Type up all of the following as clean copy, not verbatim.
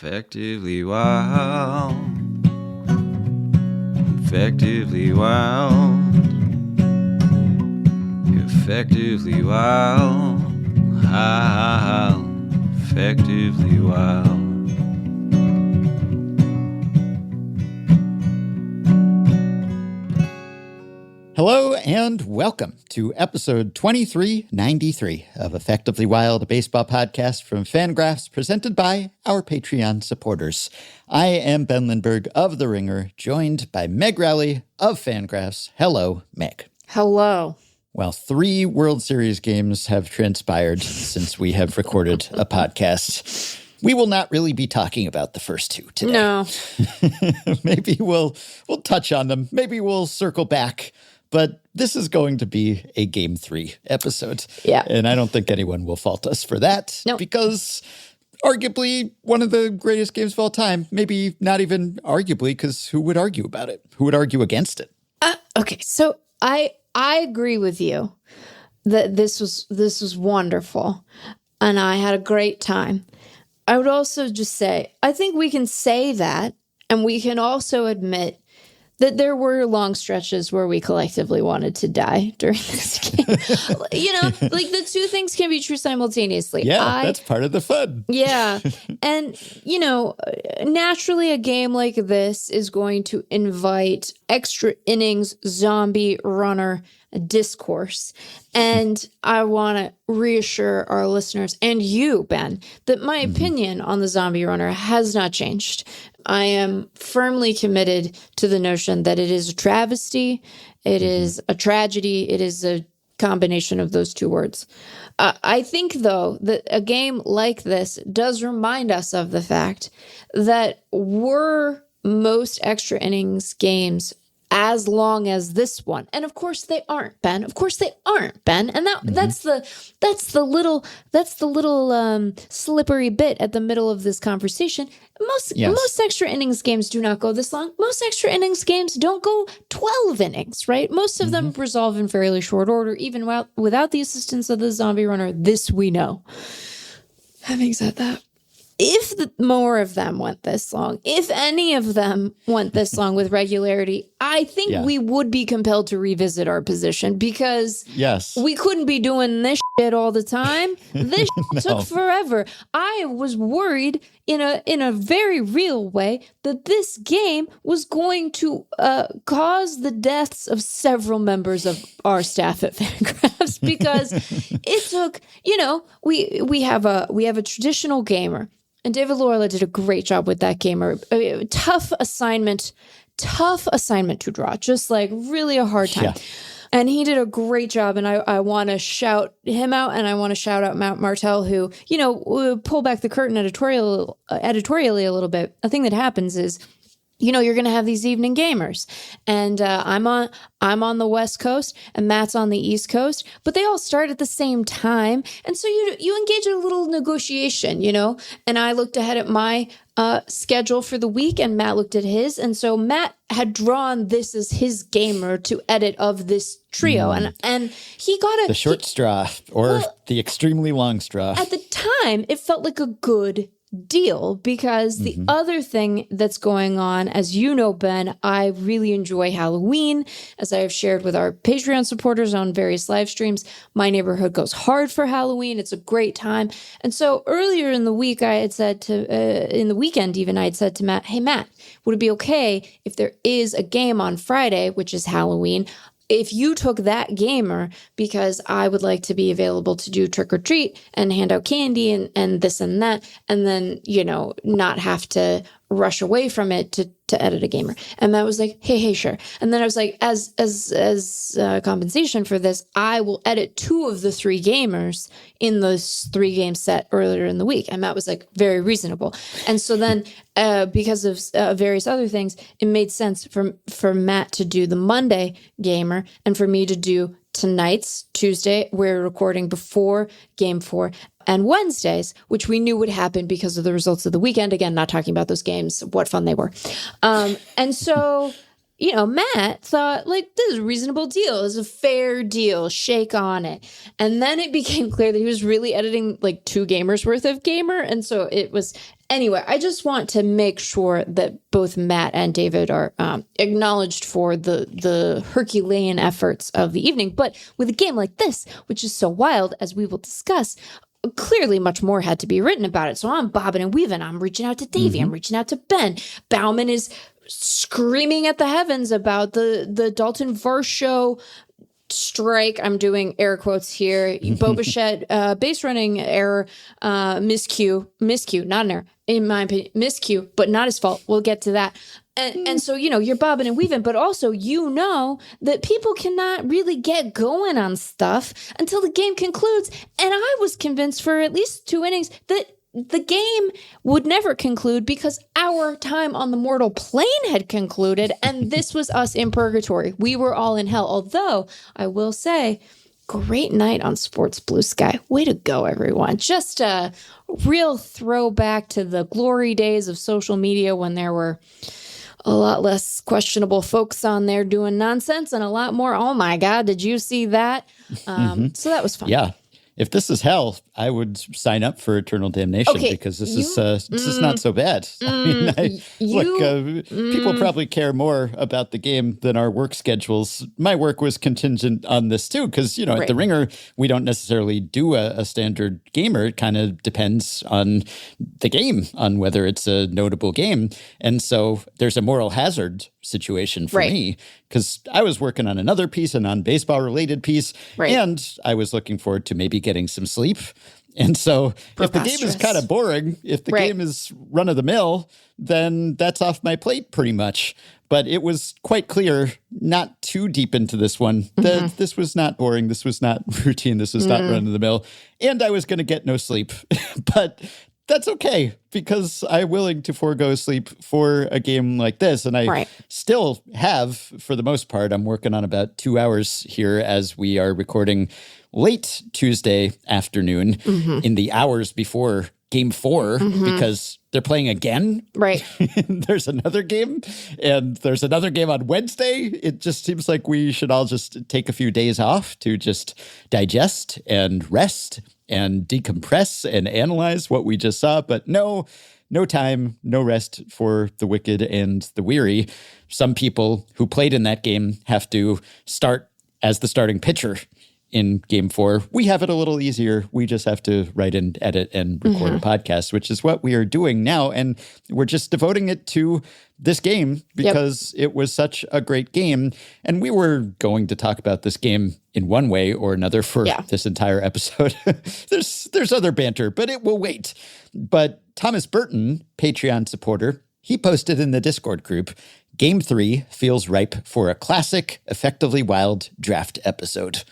Effectively wild. Effectively wild. Effectively wild. Effectively wild. Hello and welcome to episode 2393 of Effectively Wild, a baseball podcast from FanGraphs presented by our Patreon supporters. I am Ben Lindbergh of The Ringer, joined by Meg Rowley of FanGraphs. Hello, Meg. Hello. Well, 3 World Series games have transpired since we have recorded a podcast. We will not really be talking about the first 2 today. No. Maybe we'll touch on them. Maybe we'll circle back. But this is going to be a Game 3 episode. Yeah. And I don't think anyone will fault us for that. No. Because arguably one of the greatest games of all time. Maybe not even arguably, because who would argue about it? Who would argue against it? Okay, so I agree with you that this was wonderful. And I had a great time. I would also just say, I think we can say that, and we can also admit that there were long stretches where we collectively wanted to die during this game. Like the 2 things can be true simultaneously. Yeah, that's part of the fun. Yeah. And, naturally a game like this is going to invite extra innings, zombie runner discourse. And I want to reassure our listeners and you, Ben, that my opinion on the zombie runner has not changed. I am firmly committed to the notion that it is a travesty, it is a tragedy, it is a combination of those 2 words. I think, though, that a game like this does remind us of the fact that were most extra innings games as long as this one, and of course they aren't, Ben. Of course they aren't, Ben. And that's the little slippery bit at the middle of this conversation. Most extra innings games do not go this long. Most extra innings games don't go 12 innings, right? Most of them resolve in fairly short order, even without the assistance of the zombie runner. This we know. Having said that, if more of them went this long, if any of them went this long with regularity, I think we would be compelled to revisit our position because we couldn't be doing this shit all the time. This took forever. I was worried in a very real way that this game was going to cause the deaths of several members of our staff at FanGraphs because it took, we have a traditional gamer. And David Lorla did a great job with that gamer. Tough assignment to draw, just like really a hard time. Yeah. And he did a great job. And I want to shout him out, and I want to shout out Matt Martell, who, pull back the curtain editorially a little bit. A thing that happens is, you're going to have these evening gamers, and I'm on the West Coast and Matt's on the East Coast, but they all start at the same time. And so you engage in a little negotiation, and I looked ahead at my schedule for the week and Matt looked at his. And so Matt had drawn this as his gamer to edit of this trio. And he got the short straw or the extremely long straw. At the time, it felt like a good deal because the other thing that's going on, as you know, Ben, I really enjoy Halloween. As I have shared with our Patreon supporters on various live streams, my neighborhood goes hard for Halloween. It's a great time. And so earlier in the week, I had said in the weekend even, I had said to Matt, hey, Matt, would it be okay if there is a game on Friday, which is Halloween, if you took that gamer, because I would like to be available to do trick or treat and hand out candy and this and that, and then, not have to rush away from it to edit a gamer. And Matt was like, hey, sure. And then I was like, as compensation for this, I will edit 2 of the 3 gamers in this 3-game set earlier in the week. And Matt was like, very reasonable. And so then because of various other things, it made sense for Matt to do the Monday gamer and for me to do tonight's Tuesday. We're recording before Game 4. And Wednesdays, which we knew would happen because of the results of the weekend. Again, not talking about those games, what fun they were. And so, Matt thought, this is a reasonable deal. It's a fair deal. Shake on it. And then it became clear that he was really editing 2 gamers worth of gamer. And so it was Anyway, I just want to make sure that both Matt and David are acknowledged for the Herculean efforts of the evening. But with a game like this, which is so wild, as we will discuss, clearly much more had to be written about it. So I'm bobbing and weaving. I'm reaching out to Davey. I'm reaching out to Ben. Bauman is screaming at the heavens about the Dalton Varsho strike. I'm doing air quotes here. Boba base running error, miscue, not an error, in my opinion, miscue, but not his fault. We'll get to that. And so, you're bobbing and weaving, but also, that people cannot really get going on stuff until the game concludes. And I was convinced for at least 2 innings that the game would never conclude because our time on the mortal plane had concluded, and this was us in purgatory. We were all in hell. Although, I will say, great night on Sports Blue Sky. Way to go, everyone. Just a real throwback to the glory days of social media when there were a lot less questionable folks on there doing nonsense and a lot more, oh my God, did you see that? So that was fun. Yeah. If this is hell, I would sign up for eternal damnation because this is not so bad. People probably care more about the game than our work schedules. My work was contingent on this too, because at the Ringer we don't necessarily do a standard gamer. It kind of depends on the game, on whether it's a notable game, and so there's a moral hazard situation for me because I was working on another piece, a non-baseball related piece, and I was looking forward to maybe getting some sleep. And so if the game is kind of boring, if the game is run of the mill, then that's off my plate pretty much. But it was quite clear, not too deep into this one, that this was not boring. This was not routine. This was not run of the mill. And I was going to get no sleep. But that's okay because I'm willing to forego sleep for a game like this. And I still have, for the most part, I'm working on about 2 hours here as we are recording late Tuesday afternoon in the hours before Game 4 because they're playing again. Right. There's another game and there's another game on Wednesday. It just seems like we should all just take a few days off to just digest and rest and decompress and analyze what we just saw. But no time, no rest for the wicked and the weary. Some people who played in that game have to start as the starting pitcher in Game 4. We have it a little easier. We just have to write and edit and record a podcast, which is what we are doing now. And we're just devoting it to this game because it was such a great game. And we were going to talk about this game in one way or another for this entire episode. There's other banter, but it will wait. But Thomas Burton, Patreon supporter, he posted in the Discord group, Game 3 feels ripe for a classic, effectively wild draft episode.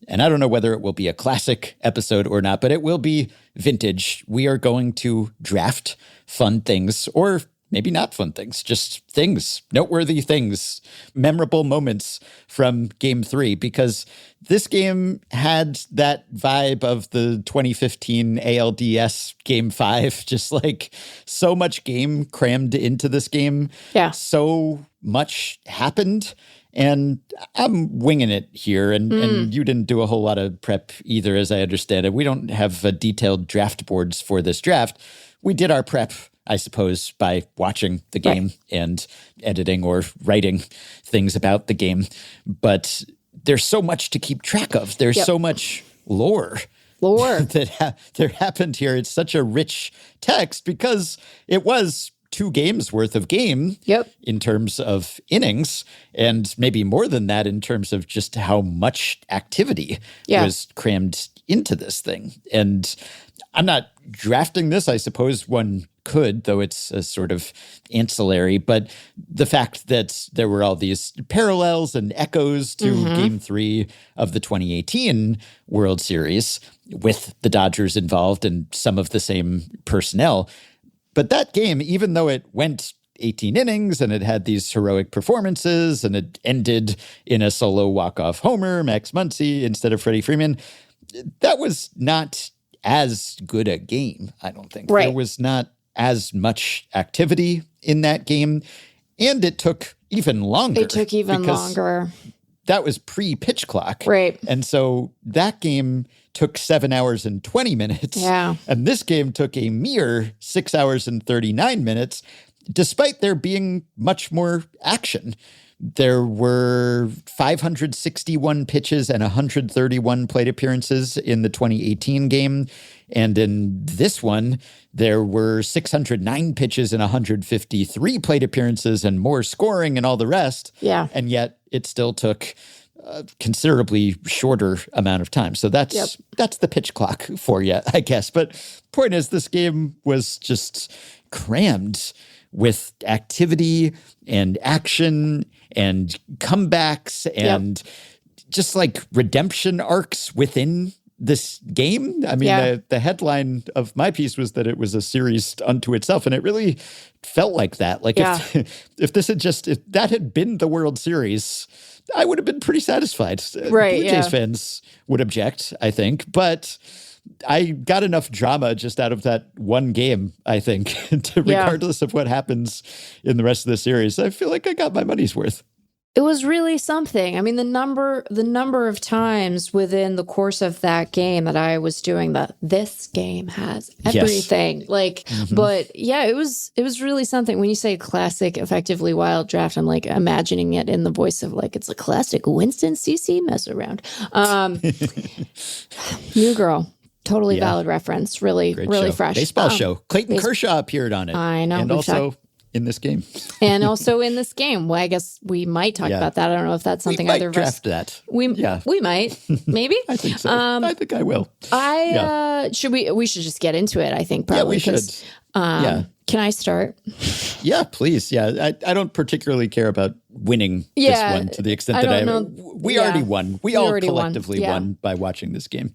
And I don't know whether it will be a classic episode or not, but it will be vintage. We are going to draft fun things, or maybe not fun things, just things, noteworthy things, memorable moments from Game 3, because this game had that vibe of the 2015 ALDS Game 5, just like so much game crammed into this game. Yeah. So much happened. And I'm winging it here, and you didn't do a whole lot of prep either, as I understand it. We don't have detailed draft boards for this draft. We did our prep, I suppose, by watching the game and editing or writing things about the game. But there's so much to keep track of. There's so much lore that happened here. It's such a rich text because it was 2 games worth of game in terms of innings, and maybe more than that in terms of just how much activity was crammed into this thing. And I'm not drafting this. I suppose one could, though it's a sort of ancillary. But the fact that there were all these parallels and echoes to Game 3 of the 2018 World Series with the Dodgers involved and some of the same personnel. But that game, even though it went 18 innings and it had these heroic performances and it ended in a solo walk-off homer, Max Muncy instead of Freddie Freeman, that was not as good a game, I don't think. There was not as much activity in that game, and it took even longer. that was pre-pitch clock. Right. And so that game took 7 hours and 20 minutes. Yeah. And this game took a mere 6 hours and 39 minutes, despite there being much more action. There were 561 pitches and 131 plate appearances in the 2018 game. And in this one, there were 609 pitches and 153 plate appearances and more scoring and all the rest. Yeah. And yet it still took a considerably shorter amount of time. So that's the pitch clock for you, I guess. But point is, this game was just crammed with activity and action and comebacks and just like redemption arcs within this game. I mean, the headline of my piece was that it was a series unto itself, and it really felt like that. Like if that had been the World Series, I would have been pretty satisfied. Right, Blue Jays fans would object, I think, but I got enough drama just out of that one game, I think, regardless of what happens in the rest of the series. I feel like I got my money's worth. It was really something. I mean, the number of times within the course of that game that I was doing this game has everything. But yeah, it was really something. When you say classic, effectively wild draft, I'm like imagining it in the voice of like, it's a classic Winston CC mess around. New Girl. Totally valid reference. Really, Great really show. fresh. Baseball show. Clayton Kershaw appeared on it. I know. And also in this game. And also in this game. Well, I guess we might talk about that. I don't know if that's something either of us. We might draft that. We might. Maybe. I think so. I think I will. We should just get into it, I think, probably. Yeah, we should. Can I start? Yeah, please. Yeah, I don't particularly care about winning this one to the extent we already won. We all collectively won by watching this game.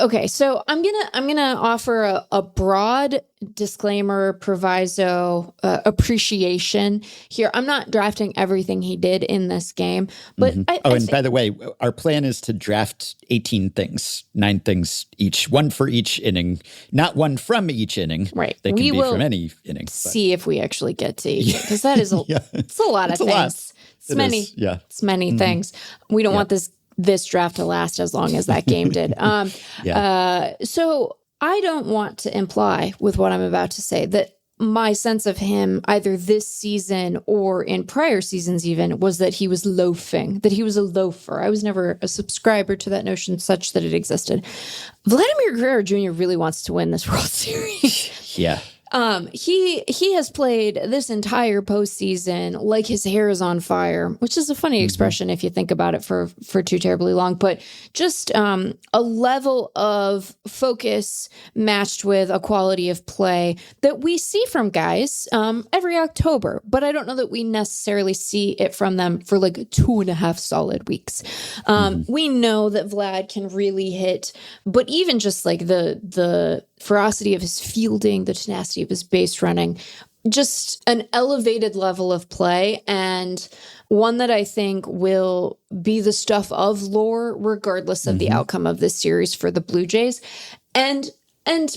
Okay, so I'm gonna offer a broad disclaimer, proviso, appreciation here. I'm not drafting everything he did in this game, but by the way, our plan is to draft 18 things, 9 things each, one for each inning, not one from each inning. Right, they can be from any inning. See if we actually get to 18, because that is it's a lot of things. It's many things. We don't want this draft to last as long as that game did. So I don't want to imply with what I'm about to say that my sense of him either this season or in prior seasons even was that he was loafing, that he was a loafer. I was never a subscriber to that notion such that it existed. Vladimir Guerrero Jr. really wants to win this World Series. Yeah. He has played this entire postseason like his hair is on fire, which is a funny expression if you think about it for too terribly long, but just a level of focus matched with a quality of play that we see from guys every October, but I don't know that we necessarily see it from them for like 2.5 solid weeks. We know that Vlad can really hit, but even just like the ferocity of his fielding, the tenacity of his base running, just an elevated level of play, and one that I think will be the stuff of lore regardless of the outcome of this series for the Blue Jays. And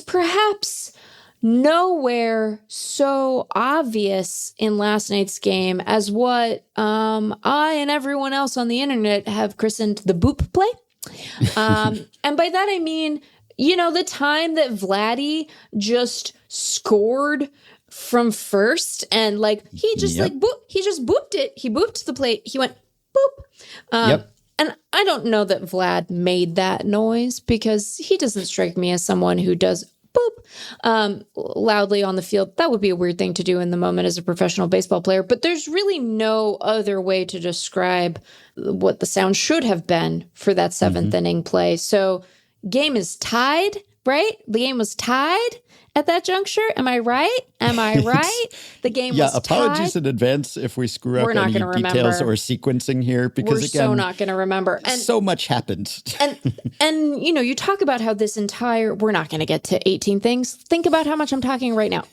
perhaps nowhere so obvious in last night's game as what I and everyone else on the internet have christened the boop play. And by that I mean, you know, the time that Vladdy just scored from first and like he just he just booped it. He booped the plate. He went boop. And I don't know that Vlad made that noise because he doesn't strike me as someone who does boop loudly on the field. That would be a weird thing to do in the moment as a professional baseball player, but there's really no other way to describe what the sound should have been for that 7th inning play. So game is tied, right? The game was tied at that juncture. Am I right? The game was tied. Apologies in advance if we screw up any details or sequencing here, because we're so not going to remember. And so much happened. and you know, you talk about how this entire, we're not going to get to 18 things. Think about how much I'm talking right now.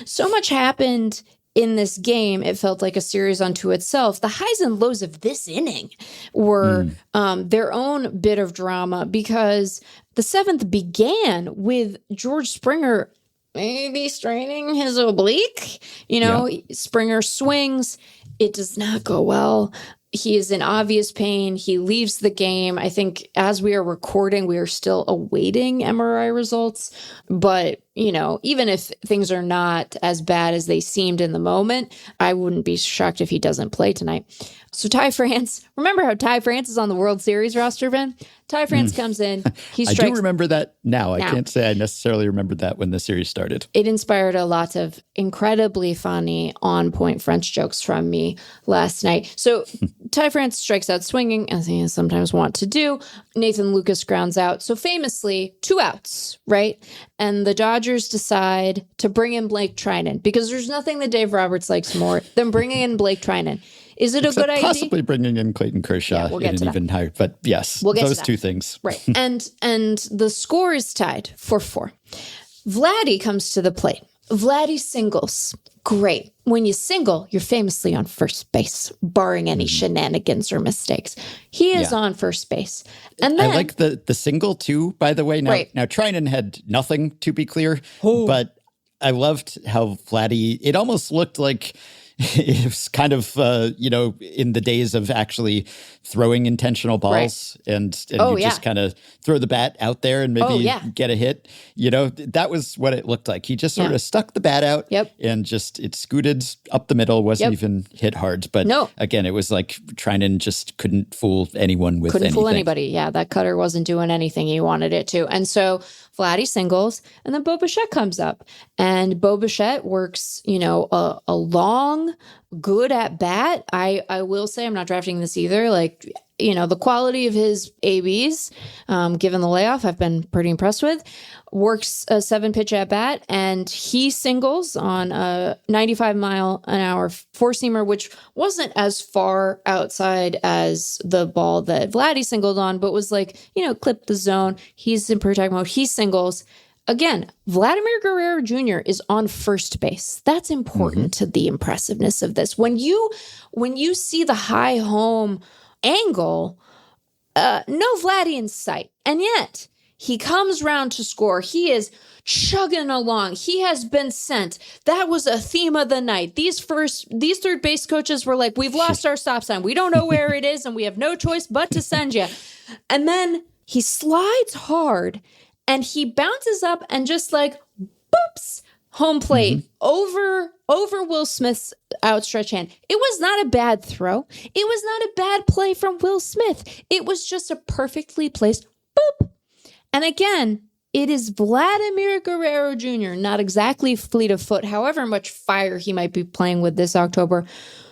So much happened in this game, it felt like a series unto itself. The highs and lows of this inning were their own bit of drama, because the 7th began with George Springer maybe straining his oblique. You know, Springer swings It does not go well. He is in obvious pain. He leaves the game. I think as we are recording, we are still awaiting MRI results. But, even if things are not as bad as they seemed in the moment, I wouldn't be shocked if he doesn't play tonight. So Ty France, remember how Ty France is on the World Series roster, Ben? Ty France comes in. He strikes. I do remember that now. I can't say I necessarily remembered that when the series started. It inspired a lot of incredibly funny, on-point French jokes from me last night. So Ty France strikes out swinging, as he sometimes want to do. Nathan Lucas grounds out. So famously, 2 outs, right? And the Dodgers decide to bring in Blake Trinan because there's nothing that Dave Roberts likes more than bringing in Blake Trinan. Is it a good idea? Possibly bringing in Clayton Kershaw in an even higher, but yes, those two things. Right. And the score is tied 4-4. Vladdy comes to the plate. Vladdy singles. Great. When you single, you're famously on first base, barring any shenanigans or mistakes. He is on first base. And then, I like the single too, by the way. Now Trinan had nothing, to be clear, but I loved how Vladdy, it almost looked like it was kind of, in the days of actually throwing intentional balls and you just kind of throw the bat out there and maybe get a hit. That was what it looked like. He just sort of stuck the bat out and just it scooted up the middle, wasn't even hit hard. But again, it was like Trinan just couldn't fool anyone with anything. Couldn't fool anybody. Yeah, that cutter wasn't doing anything he wanted it to. And so Vladdy singles, and then Bo Bichette comes up. And Bo Bichette works, a long, good at bat. I will say I'm not drafting this either. The quality of his ABs, given the layoff, I've been pretty impressed with. Works a 7-pitch at bat, and he singles on a 95-mile-an-hour four-seamer, which wasn't as far outside as the ball that Vladdy singled on, but was clip the zone. He's in protect mode. He singles. Again, Vladimir Guerrero Jr. is on first base. That's important to the impressiveness of this. When you see the high home angle, no Vladdy in sight. And yet, he comes round to score. He is chugging along. He has been sent. That was a theme of the night. These third base coaches were like, we've lost our stop sign. We don't know where it is, and we have no choice but to send you. And then he slides hard, and he bounces up and just boops, home plate over Will Smith's outstretched hand. It was not a bad throw. It was not a bad play from Will Smith. It was just a perfectly placed boop. And again, it is Vladimir Guerrero Jr., not exactly fleet of foot, however much fire he might be playing with this October,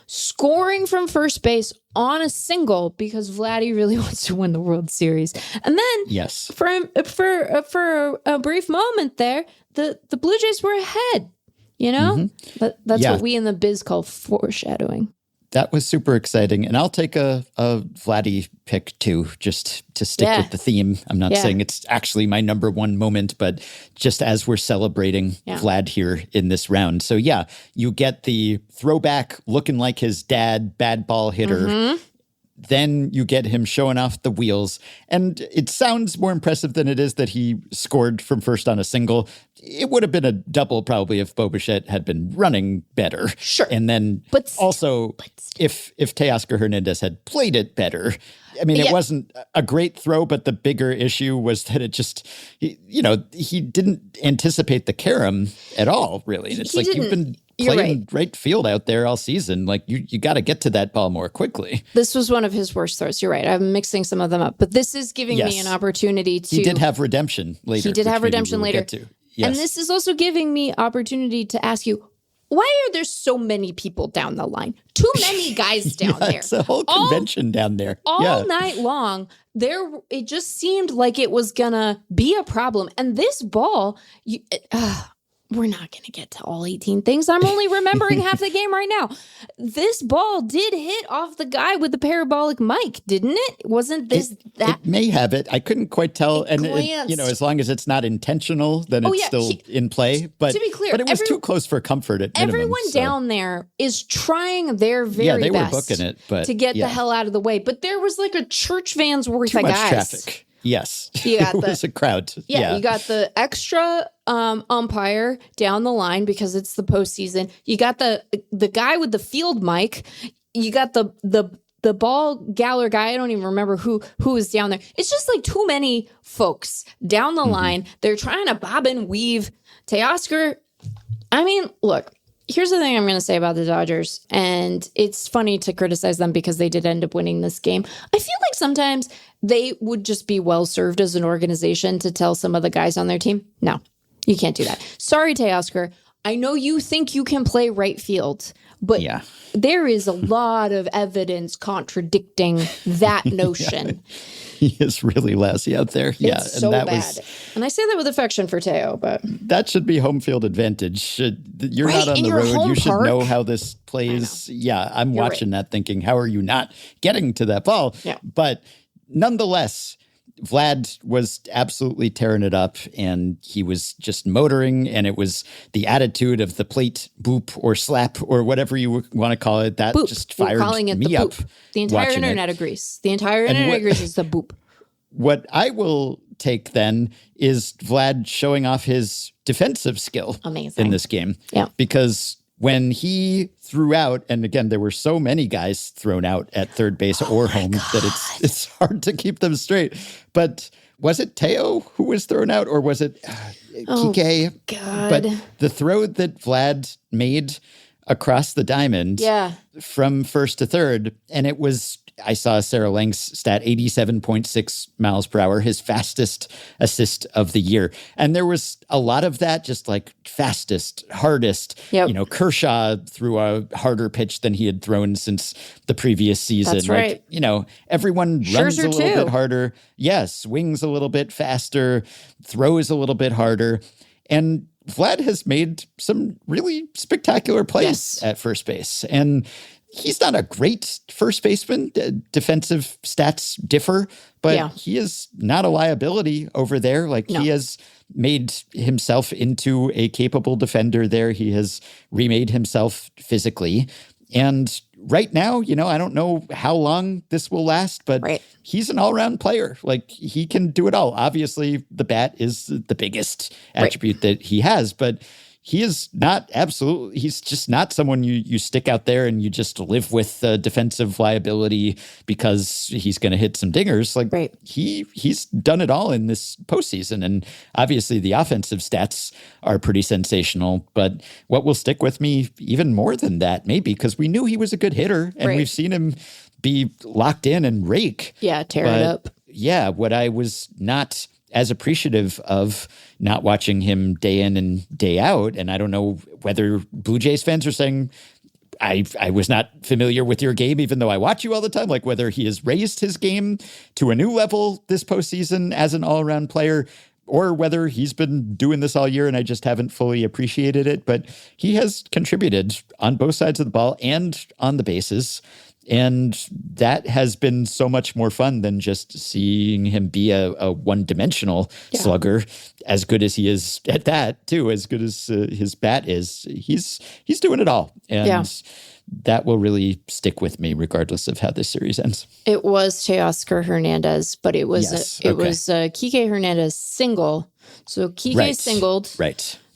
scoring from first base on a single because Vladdy really wants to win the World Series. And then for a brief moment there, the Blue Jays were ahead, That's what we in the biz call foreshadowing. That was super exciting. And I'll take a Vladdy pick too, just to stick with the theme. I'm not saying it's actually my number one moment, but just as we're celebrating Vlad here in this round. So you get the throwback looking like his dad, bad ball hitter. Then you get him showing off the wheels. And it sounds more impressive than it is that he scored from first on a single. It would have been a double probably if Bo Bichette had been running better. Sure. And then if Teoscar Hernandez had played it better. I mean, it wasn't a great throw, but the bigger issue was that it just, he didn't anticipate the carom at all, really. And it's you've been playing right field out there all season. You got to get to that ball more quickly. This was one of his worst throws. You're right. I'm mixing some of them up, but this is giving me an opportunity to. He did have redemption later. Yes. And this is also giving me opportunity to ask you, why are there so many people down the line? Too many guys down there. It's a whole convention down there. All night long, it just seemed like it was going to be a problem. And this ball, we're not going to get to all 18 things. I'm only remembering half the game right now. This ball did hit off the guy with the parabolic mic, didn't it? Wasn't this that? It may have it. I couldn't quite tell. As long as it's not intentional, then it's still in play. But to be clear, but it was too close for comfort at minimum. Everyone down there is trying their very they best were booking it, but to get the hell out of the way. But there was a church van's worth too of much guys. Traffic. Yes. You got it was a crowd. You got the extra umpire down the line because it's the postseason. You got the guy with the field mic. You got the ball galler guy. I don't even remember who was down there. It's just like too many folks down the line. They're trying to bob and weave. Teoscar, I mean, look, here's the thing I'm going to say about the Dodgers, and it's funny to criticize them because they did end up winning this game. I feel like sometimes they would just be well served as an organization to tell some of the guys on their team, no, you can't do that. Sorry, Teoscar. I know you think you can play right field, but there is a lot of evidence contradicting that notion. He is really lousy out there. It's so bad. And I say that with affection for Teo, but that should be home field advantage. You're not on the road. You should know how this plays. Yeah, I'm watching that thinking, how are you not getting to that ball? Yeah. But nonetheless, Vlad was absolutely tearing it up, and he was just motoring, and it was the attitude of the plate boop or slap or whatever you want to call it. That boop. just fired me up. The entire internet agrees. The entire internet agrees it's a boop. What I will take then is Vlad showing off his defensive skill in this game. Yeah. Because when he threw out, and again, there were so many guys thrown out at third base or home that it's hard to keep them straight. But was it Teo who was thrown out, or was it Kike? God. But the throw that Vlad made across the diamond from first to third, and it was, I saw Sarah Lang's stat, 87.6 miles per hour, his fastest assist of the year. And there was a lot of that, just like fastest, hardest. Yep. You know, Kershaw threw a harder pitch than he had thrown since the previous season. That's right. Like, you know, everyone runs a little bit harder. Yes, swings a little bit faster, throws a little bit harder. And Vlad has made some really spectacular plays at first base. And he's not a great first baseman. Defensive stats differ, but he is not a liability over there. Like he has made himself into a capable defender there. He has remade himself physically. And right now, you know, I don't know how long this will last, but he's an all-around player. Like he can do it all. Obviously, the bat is the biggest attribute that he has, but he is not he's just not someone you stick out there and you just live with defensive liability because he's going to hit some dingers. Like he's done it all in this postseason. And obviously the offensive stats are pretty sensational. But what will stick with me even more than that, maybe, because we knew he was a good hitter and we've seen him be locked in and rake. Yeah, tear it up. Yeah, what I was not as appreciative of not watching him day in and day out. And I don't know whether Blue Jays fans are saying, I was not familiar with your game, even though I watch you all the time, like whether he has raised his game to a new level this postseason as an all-around player, or whether he's been doing this all year and I just haven't fully appreciated it. But he has contributed on both sides of the ball and on the bases. And that has been so much more fun than just seeing him be a one-dimensional slugger. As good as he is at that, too, as good as his bat is, he's doing it all. And that will really stick with me regardless of how this series ends. It was Teoscar Hernandez, but it was Kike Hernandez single. So Kike singled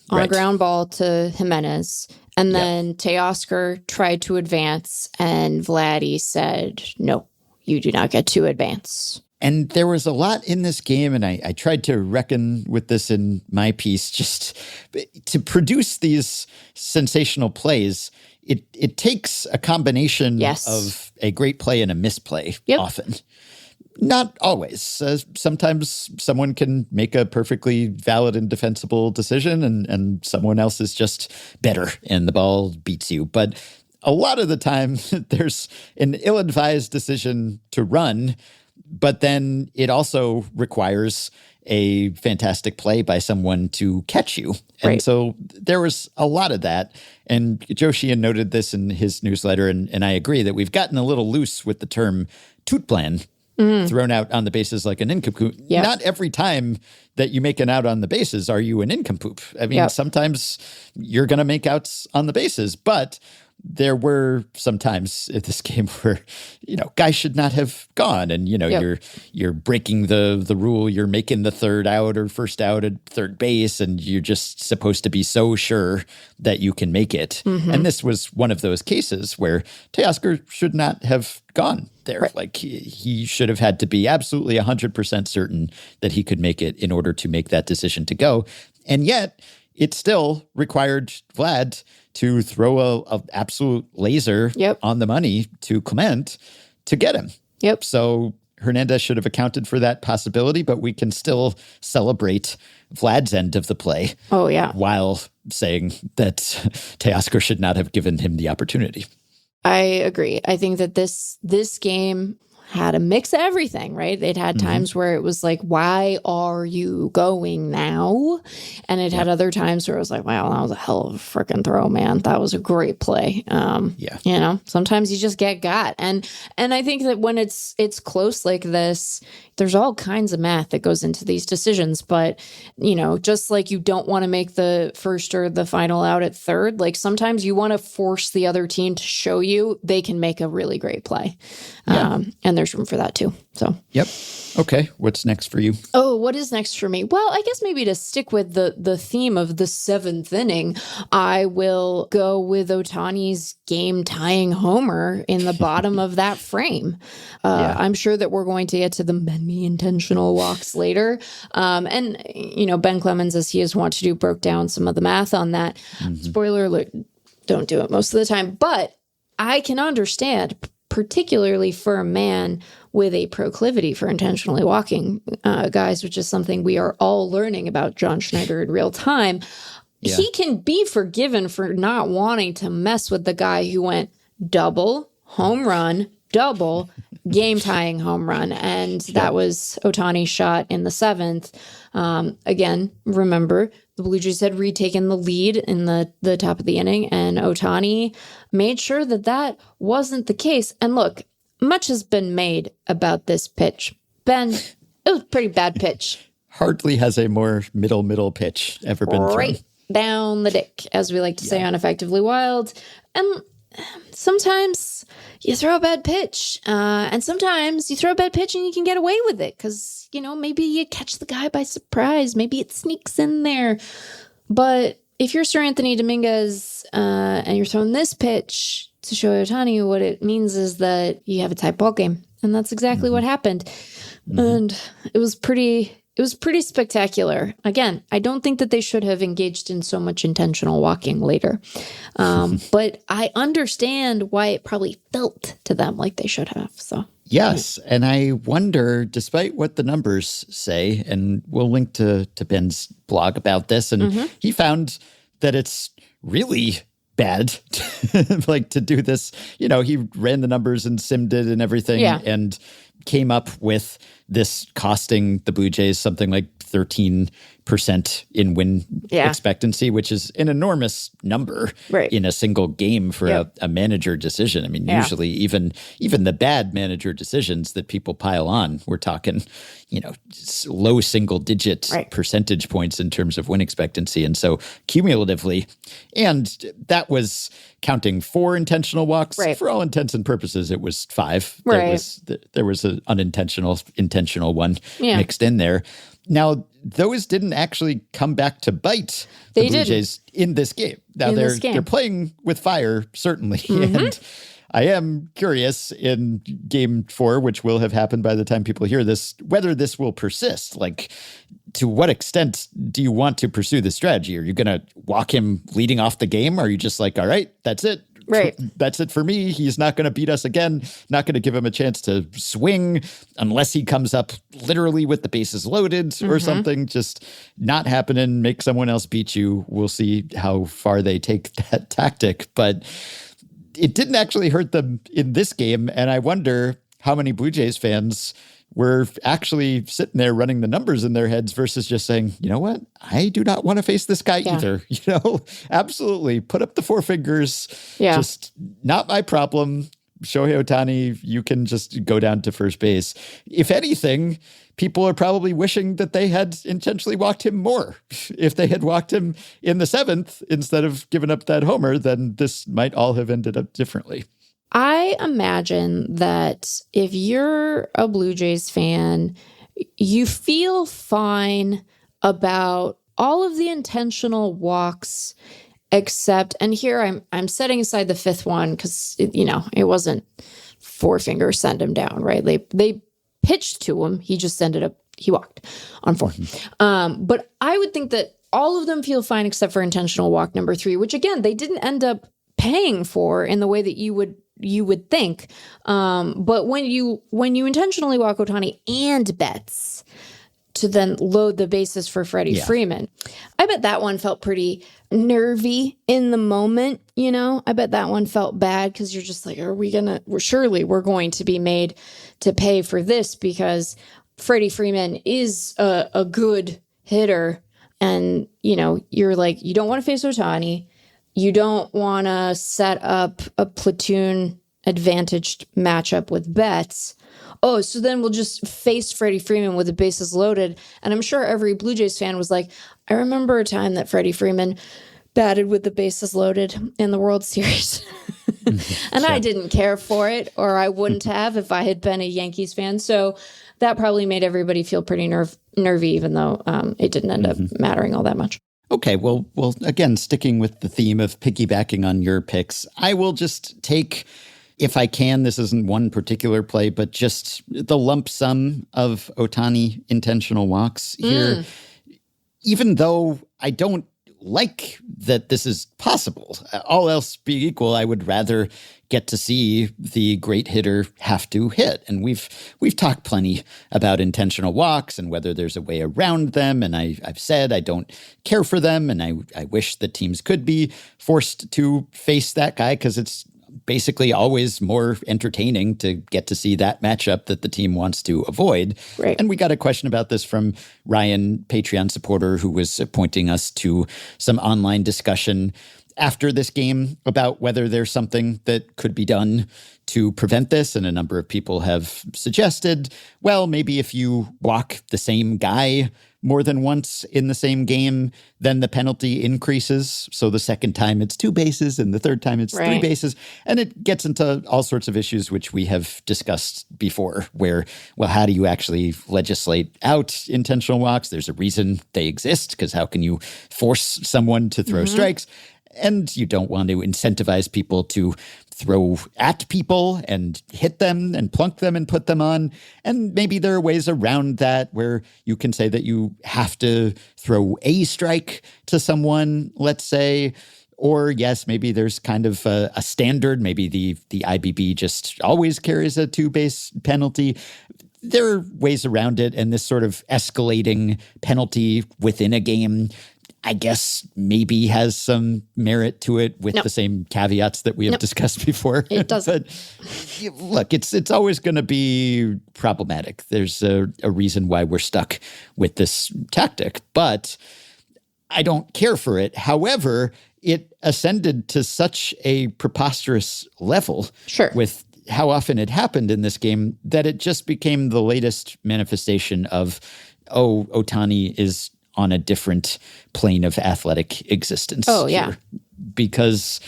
on a ground ball to Jimenez. And then Teoscar tried to advance, and Vladdy said, no, you do not get to advance. And there was a lot in this game, and I tried to reckon with this in my piece, just to produce these sensational plays. It takes a combination of a great play and a misplay often. Not always. Sometimes someone can make a perfectly valid and defensible decision and someone else is just better and the ball beats you. But a lot of the time there's an ill-advised decision to run, but then it also requires a fantastic play by someone to catch you. And so there was a lot of that. And Joe Sheehan noted this in his newsletter, and I agree that we've gotten a little loose with the term toot plan. Thrown out on the bases like an nincompoop. Yeah. Not every time that you make an out on the bases are you a nincompoop. I mean, sometimes you're going to make outs on the bases, but there were some times in this game where, guys should not have gone. And, you're breaking the rule. You're making the third out or first out at third base, and you're just supposed to be so sure that you can make it. Mm-hmm. And this was one of those cases where Teoscar should not have gone there. Right. Like he should have had to be absolutely 100% certain that he could make it in order to make that decision to go. And yet it still required Vlad to throw a absolute laser on the money to Clement to get him. Yep. So Hernandez should have accounted for that possibility, but we can still celebrate Vlad's end of the play. Oh, yeah. While saying that Teoscar should not have given him the opportunity. I agree. I think that this game had a mix of everything, right? It had times where it was like, why are you going now? And it had other times where it was like, wow, that was a hell of a freaking throw, man. That was a great play. Sometimes you just get got. And I think that when it's close like this, there's all kinds of math that goes into these decisions. But, just like you don't want to make the first or the final out at third, like sometimes you want to force the other team to show you they can make a really great play. And there's room for that too. So, yep. Okay. What's next for you? Oh, what is next for me? Well, I guess maybe to stick with the theme of the seventh inning, I will go with Ohtani's game-tying homer in the bottom of that frame. I'm sure that we're going to get to the many intentional walks later. And Ben Clemens, as he is wont to do, broke down some of the math on that. Spoiler alert, don't do it most of the time. But I can understand, particularly for a man with a proclivity for intentionally walking guys, which is something we are all learning about John Schneider in real time. Yeah. He can be forgiven for not wanting to mess with the guy who went double, home run, double, game-tying home run. And that was Ohtani's shot in the seventh. Again, remember, the Blue Jays had retaken the lead in the top of the inning, and Ohtani made sure that wasn't the case. And look, much has been made about this pitch. Ben, it was a pretty bad pitch. Hardly has a more middle pitch ever been thrown. Right down the dick, as we like to say on Effectively Wild. And sometimes you throw a bad pitch, and sometimes you throw a bad pitch and you can get away with it because, maybe you catch the guy by surprise. Maybe it sneaks in there. But if you're Sir Anthony Dominguez and you're throwing this pitch to Shohei Ohtani, what it means is that you have a tight ball game. And that's exactly what happened. And it was pretty spectacular. Again, I don't think that they should have engaged in so much intentional walking later. But I understand why it probably felt to them like they should have. So yes. And I wonder, despite what the numbers say, and we'll link to Ben's blog about this, and he found that it's really bad to do this. He ran the numbers and simmed it and everything and came up with this costing the Blue Jays something like 13% in win expectancy, which is an enormous number in a single game for a manager decision. I mean, usually even the bad manager decisions that people pile on, we're talking, low single digit percentage points in terms of win expectancy. And so cumulatively, and that was counting 4 intentional walks. For all intents and purposes, it was 5. There was an intentional one mixed in there. Now, those didn't actually come back to bite the Blue Jays in this game. Now, they're playing with fire, certainly. And I am curious in game 4, which will have happened by the time people hear this, whether this will persist. Like, to what extent do you want to pursue this strategy? Are you going to walk him leading off the game? Or are you just like, all right, that's it. That's it for me. He's not going to beat us again. Not going to give him a chance to swing unless he comes up literally with the bases loaded or something. Just not happening. Make someone else beat you. We'll see how far they take that tactic. But it didn't actually hurt them in this game. And I wonder how many Blue Jays fans were actually sitting there running the numbers in their heads versus just saying, you know what? I do not want to face this guy either. Absolutely. Put up the 4 fingers. Just not my problem. Shohei Ohtani, you can just go down to first base. If anything, people are probably wishing that they had intentionally walked him more. If they had walked him in the 7th instead of giving up that homer, then this might all have ended up differently. I imagine that if you're a Blue Jays fan, you feel fine about all of the intentional walks, except, and here I'm setting aside the 5th one because it wasn't 4 fingers send him down, right? They pitched to him, he walked on 4. But I would think that all of them feel fine except for intentional walk number 3, which again they didn't end up paying for in the way that you would think. But when you intentionally walk Ohtani and Betts to then load the bases for Freddie Freeman, I bet that one felt pretty nervy in the moment. I bet that one felt bad because you're just like, surely we're going to be made to pay for this because Freddie Freeman is a good hitter. And, you're like, you don't want to face Ohtani. You don't want to set up a platoon advantaged matchup with Betts. Oh, so then we'll just face Freddie Freeman with the bases loaded. And I'm sure every Blue Jays fan was like, I remember a time that Freddie Freeman batted with the bases loaded in the World Series. And I didn't care for it, or I wouldn't have if I had been a Yankees fan. So that probably made everybody feel pretty nervy, even though it didn't end up mattering all that much. Okay, well, again, sticking with the theme of piggybacking on your picks, I will just take, if I can, this isn't one particular play, but just the lump sum of Ohtani intentional walks here. Even though I don't like that this is possible, all else being equal, I would rather get to see the great hitter have to hit. And we've talked plenty about intentional walks and whether there's a way around them. And I've said I don't care for them. And I wish that teams could be forced to face that guy because it's basically always more entertaining to get to see that matchup that the team wants to avoid. Right. And we got a question about this from Ryan, Patreon supporter, who was pointing us to some online discussion after this game about whether there's something that could be done to prevent this. And a number of people have suggested, well, maybe if you walk the same guy more than once in the same game, then the penalty increases. So the second time it's 2 bases and the third time it's 3 bases. And it gets into all sorts of issues, which we have discussed before, where, well, how do you actually legislate out intentional walks? There's a reason they exist, because how can you force someone to throw strikes? And you don't want to incentivize people to throw at people and hit them and plunk them and put them on. And maybe there are ways around that where you can say that you have to throw a strike to someone, let's say. Or yes, maybe there's kind of a standard. Maybe the IBB just always carries a 2-base penalty. There are ways around it. And this sort of escalating penalty within a game, I guess, maybe has some merit to it with the same caveats that we have discussed before. It doesn't. But look, it's always going to be problematic. There's a reason why we're stuck with this tactic, but I don't care for it. However, it ascended to such a preposterous level with how often it happened in this game that it just became the latest manifestation of, Ohtani is on a different plane of athletic existence. Oh, yeah. Because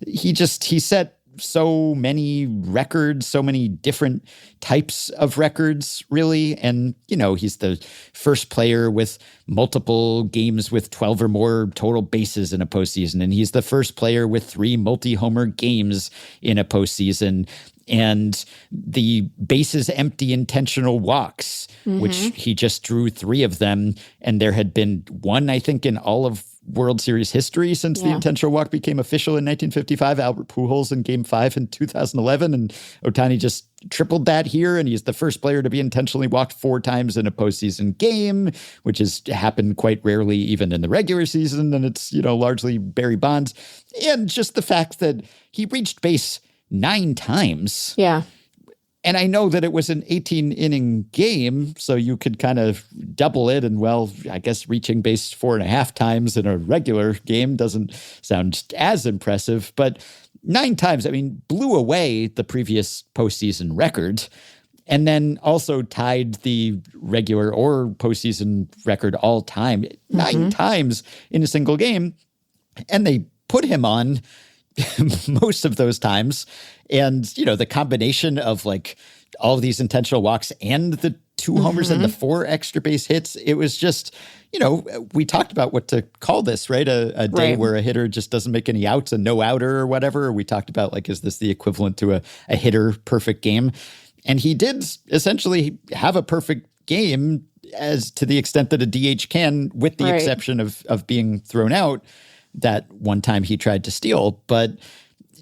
he set so many records, so many different types of records, really. And, he's the first player with multiple games with 12 or more total bases in a postseason. And he's the first player with 3 multi-homer games in a postseason. And the bases empty intentional walks, which he just drew 3 of them. And there had been 1, I think, in all of World Series history since the intentional walk became official in 1955, Albert Pujols in Game 5 in 2011. And Ohtani just tripled that here. And he's the first player to be intentionally walked 4 times in a postseason game, which has happened quite rarely even in the regular season. And it's, largely Barry Bonds. And just the fact that he reached base 9 times. Yeah. And I know that it was an 18-inning game, so you could kind of double it. And, well, I guess reaching base 4.5 times in a regular game doesn't sound as impressive. But 9 times, I mean, blew away the previous postseason record, and then also tied the regular or postseason record all time 9 times in a single game. And they put him on most of those times. And, the combination of like all of these intentional walks and the 2 homers and the 4 extra base hits, it was just, we talked about what to call this, right? A day where a hitter just doesn't make any outs, a no outer or whatever. We talked about like, is this the equivalent to a hitter perfect game? And he did essentially have a perfect game as to the extent that a DH can, with the exception of being thrown out that one time he tried to steal. But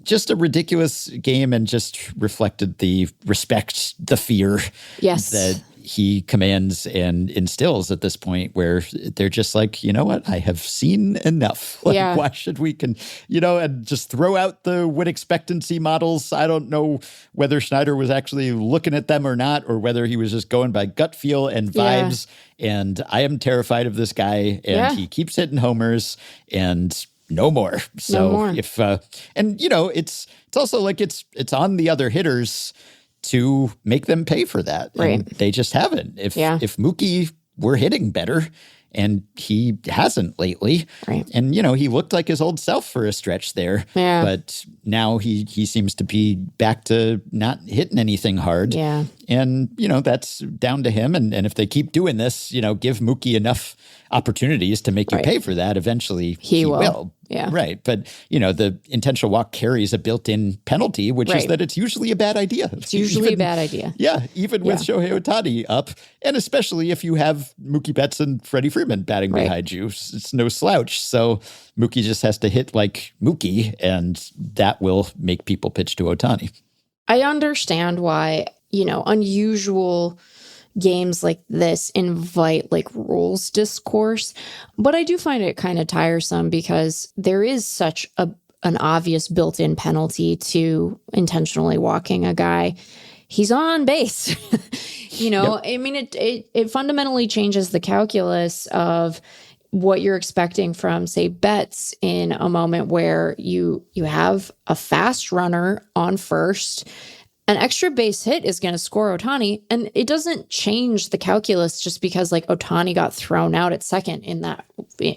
just a ridiculous game, and just reflected the respect, the fear that he commands and instills at this point, where they're just like, you know what, I have seen enough. Like, why should we and just throw out the win expectancy models. I don't know whether Schneider was actually looking at them or not, or whether he was just going by gut feel and vibes. And I am terrified of this guy, and he keeps hitting homers, and no more. So if it's also like it's on the other hitters to make them pay for that. Right. And they just haven't. If Mookie were hitting better, and he hasn't lately. Right. And, he looked like his old self for a stretch there. Yeah. But now he seems to be back to not hitting anything hard. Yeah. And, that's down to him. And if they keep doing this, give Mookie enough opportunities to make you pay for that, eventually he will. Yeah. Right. But, the intentional walk carries a built-in penalty, which is that it's usually a bad idea. It's usually a bad idea. Yeah. Even with Shohei Ohtani up, and especially if you have Mookie Betts and Freddie Freeman batting behind you, it's no slouch. So Mookie just has to hit like Mookie, and that will make people pitch to Ohtani. I understand why, unusual games like this invite like rules discourse, but I do find it kind of tiresome because there is such an obvious built-in penalty to intentionally walking a guy. He's on base. I mean, it fundamentally changes the calculus of what you're expecting from, say, Betts in a moment where you have a fast runner on first. An extra base hit is going to score Ohtani, and it doesn't change the calculus just because like Ohtani got thrown out at second in that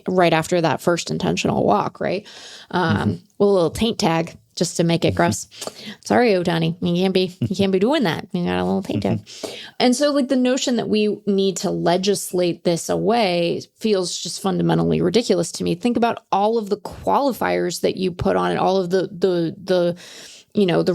right after that first intentional walk, right? Well, a little taint tag just to make it gross. Sorry, Ohtani, you can't be doing that. You got a little taint tag. And so like the notion that we need to legislate this away feels just fundamentally ridiculous to me. Think about all of the qualifiers that you put on it, all of the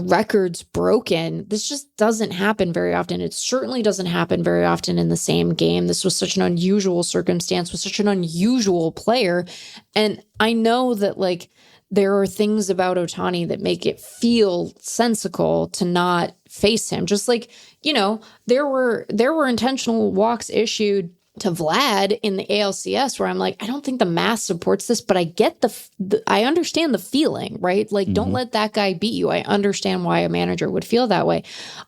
records broken. This just doesn't happen very often. It certainly doesn't happen very often in the same game. This was such an unusual circumstance with such an unusual player. And I know that like there are things about Ohtani that make it feel sensical to not face him. Just like, there were intentional walks issued to Vlad in the ALCS where I'm like, I don't think the math supports this, but I get I understand the feeling, right? Like, don't let that guy beat you. I understand why a manager would feel that way.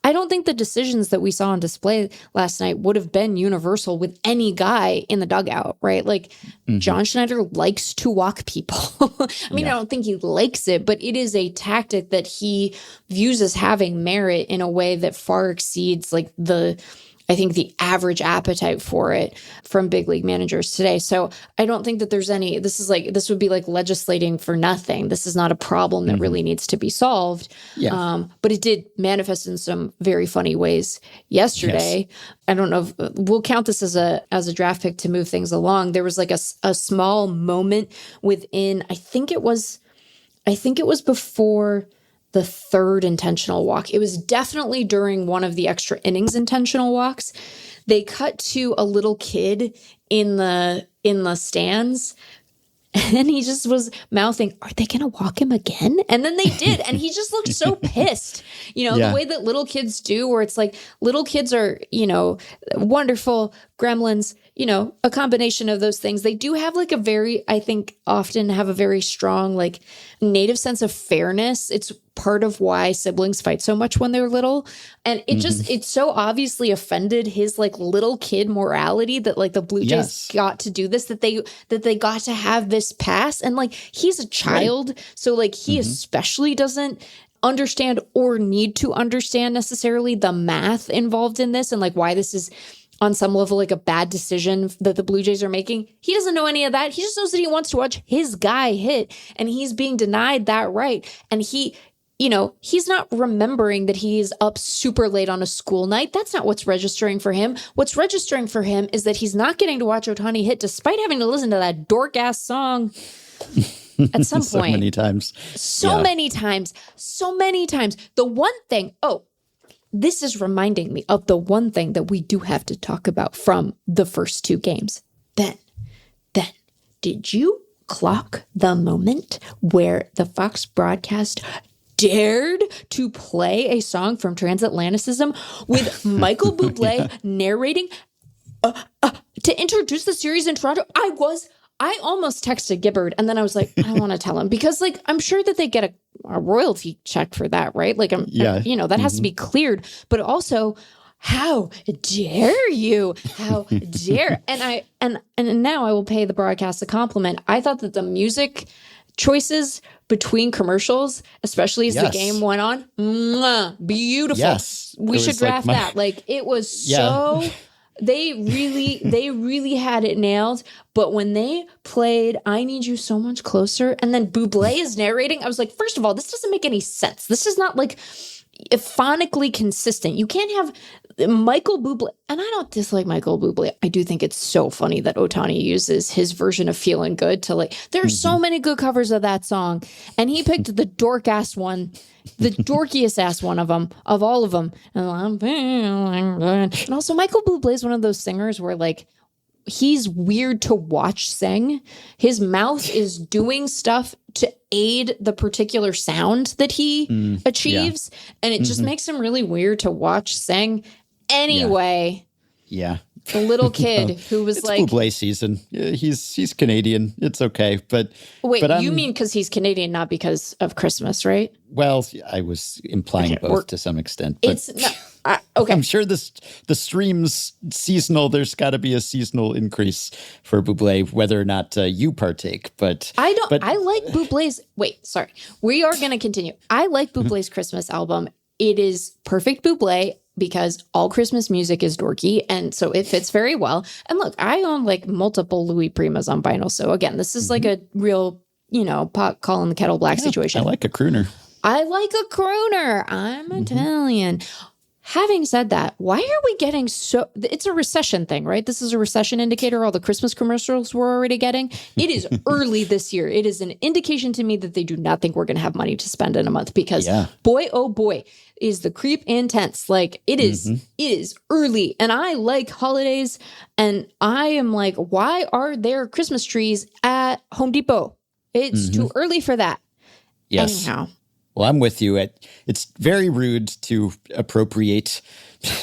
I don't think the decisions that we saw on display last night would have been universal with any guy in the dugout, right? Like, John Schneider likes to walk people. I mean, I don't think he likes it, but it is a tactic that he views as having merit in a way that far exceeds like I think the average appetite for it from big league managers today. So I don't think that there's this would be like legislating for nothing. This is not a problem that really needs to be solved. Yeah. But it did manifest in some very funny ways yesterday. Yes. I don't know if we'll count this as a draft pick to move things along. There was like a small moment within, I think it was before the third intentional walk. It was definitely during one of the extra innings intentional walks. They cut to a little kid in the stands, and he just was mouthing, "Are they going to walk him again?" And then they did, and he just looked so pissed. The way that little kids do, where it's like little kids are, wonderful gremlins, a combination of those things. They do have often have a very strong, like, native sense of fairness. It's part of why siblings fight so much when they're little. And it it so obviously offended his like little kid morality that like the Blue Jays got to do this, that they got to have this pass. And like, he's a child. So like, he especially doesn't understand or need to understand necessarily the math involved in this and like why this is on some level like a bad decision that the Blue Jays are making. He doesn't know any of that. He just knows that he wants to watch his guy hit, and he's being denied that right. And he, you know, he's not remembering that he's up super late on a school night. That's not what's registering for him. What's registering for him is that he's not getting to watch Ohtani hit despite having to listen to that dork ass song at some point. So many times. So many times. The one thing, this is reminding me of the one thing that we do have to talk about from the first two games. Ben, did you clock the moment where the Fox broadcast dared to play a song from Transatlanticism with Michael Bublé narrating to introduce the series in Toronto? I almost texted Gibbard, and then I was like, I want to tell him, because like, I'm sure that they get a royalty check for that, right? Like, you know, that has to be cleared, but also, how dare you? How dare? And now I will pay the broadcast a compliment. I thought that the music choices between commercials, especially as the game went on, beautiful. Yes. We should draft that. Like, it was so... They really had it nailed. But when they played I Need You So Much Closer, and then Bublé is narrating, I was like, first of all, this doesn't make any sense. This is not like phonically consistent. You can't have Michael Bublé, and I don't dislike Michael Bublé. I do think it's so funny that Ohtani uses his version of Feeling Good to like, there are so many good covers of that song, and he picked the dork ass one, the dorkiest ass one of all of them. And I'm feeling good. And also Michael Bublé is one of those singers where like, he's weird to watch sing. His mouth is doing stuff to aid the particular sound that he achieves. And it just makes him really weird to watch sing. Anyway. Yeah. The little kid who was it's like... Bublé season. He's Canadian. It's okay. But you mean because he's Canadian, not because of Christmas, right? Well, I was implying both to some extent. But it's not... okay. I'm sure the stream's seasonal. There's got to be a seasonal increase for Bublé, whether or not you partake. But I don't. I like Bublé's. Wait, sorry. We are going to continue. I like Bublé's Christmas album. It is perfect Bublé because all Christmas music is dorky, and so it fits very well. And look, I own like multiple Louis Primas on vinyl. So again, this is like a real, pot calling the kettle black situation. I like a crooner. I'm Italian. Having said that, why are we getting so... It's a recession thing, right? This is a recession indicator, all the Christmas commercials we're already getting. It is early this year. It is an indication to me that they do not think we're going to have money to spend in a month because boy, oh boy, is the creep intense. Like it is early, and I like holidays, and I am like, why are there Christmas trees at Home Depot? It's too early for that. Yes. Anyhow. Well, I'm with you. It's very rude to appropriate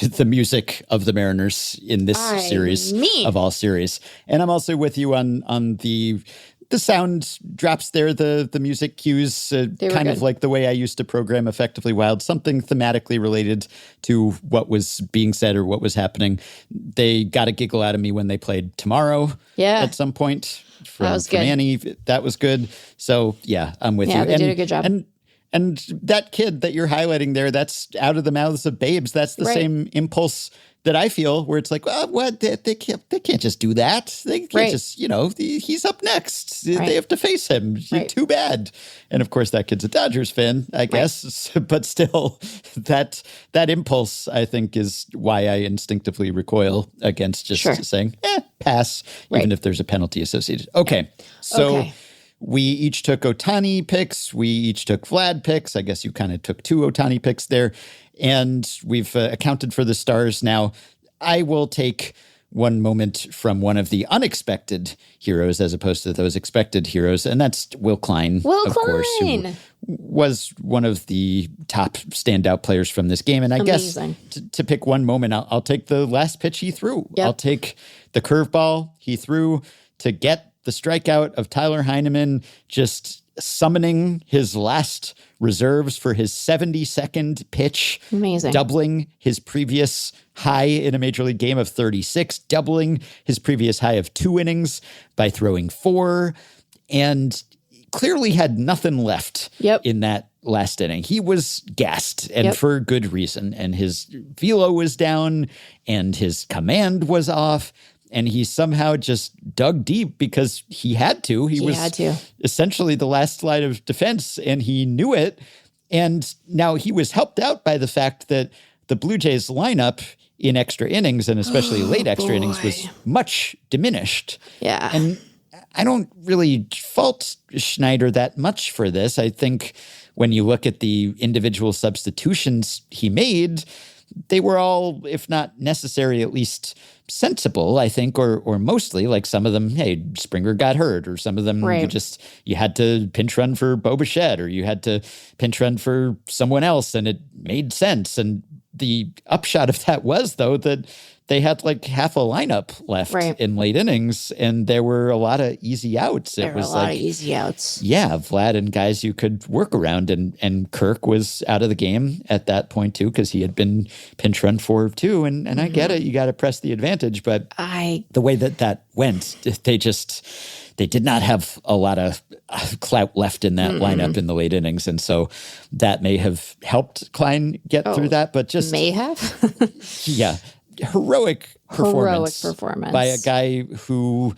the music of the Mariners in this series of all series. And I'm also with you on the sound drops there, the music cues, kind of like the way I used to program Effectively Wild, something thematically related to what was being said or what was happening. They got a giggle out of me when they played Tomorrow at some point from Annie. That was good. So, yeah, I'm with you. Yeah, they did a good job. And that kid that you're highlighting there, that's out of the mouths of babes. That's the same impulse that I feel where it's like, what? They can't just do that. They can't just, he's up next. They have to face him. Too bad. And of course, that kid's a Dodgers fan, I guess. But still, that impulse, I think, is why I instinctively recoil against just saying, pass, even if there's a penalty associated. Okay. So... We each took Ohtani picks. We each took Vlad picks. I guess you kind of took 2 Ohtani picks there. And we've accounted for the stars. Now, I will take one moment from one of the unexpected heroes as opposed to those expected heroes. And that's Will Klein, course, who was one of the top standout players from this game. And I guess to pick one moment, I'll take the last pitch he threw. I'll take the curveball he threw to get the strikeout of Tyler Heineman, just summoning his last reserves for his 72nd pitch. Amazing. Doubling his previous high in a major league game of 36, doubling his previous high of 2 innings by throwing 4, and clearly had nothing left in that last inning. He was gassed, and for good reason. And his velo was down, and his command was off. And he somehow just dug deep because he had to. He was essentially the last line of defense, and he knew it. And now he was helped out by the fact that the Blue Jays lineup in extra innings, and especially late extra innings, was much diminished. Yeah. And I don't really fault Schneider that much for this. I think when you look at the individual substitutions he made, they were all, if not necessary, at least sensible, I think, or mostly. Like some of them, hey, Springer got hurt, or some of them you had to pinch run for Bo Bichette, or you had to pinch run for someone else, and it made sense. And the upshot of that was, though, that they had like half a lineup left in late innings, and there were a lot of easy outs. There were a lot of easy outs. Yeah, Vlad and guys you could work around, and Kirk was out of the game at that point too, because he had been pinch run for too. And I get it, you got to press the advantage, but the way that went, they did not have a lot of clout left in that lineup in the late innings. And so that may have helped Klein get through that, but just may have. Heroic performance by a guy who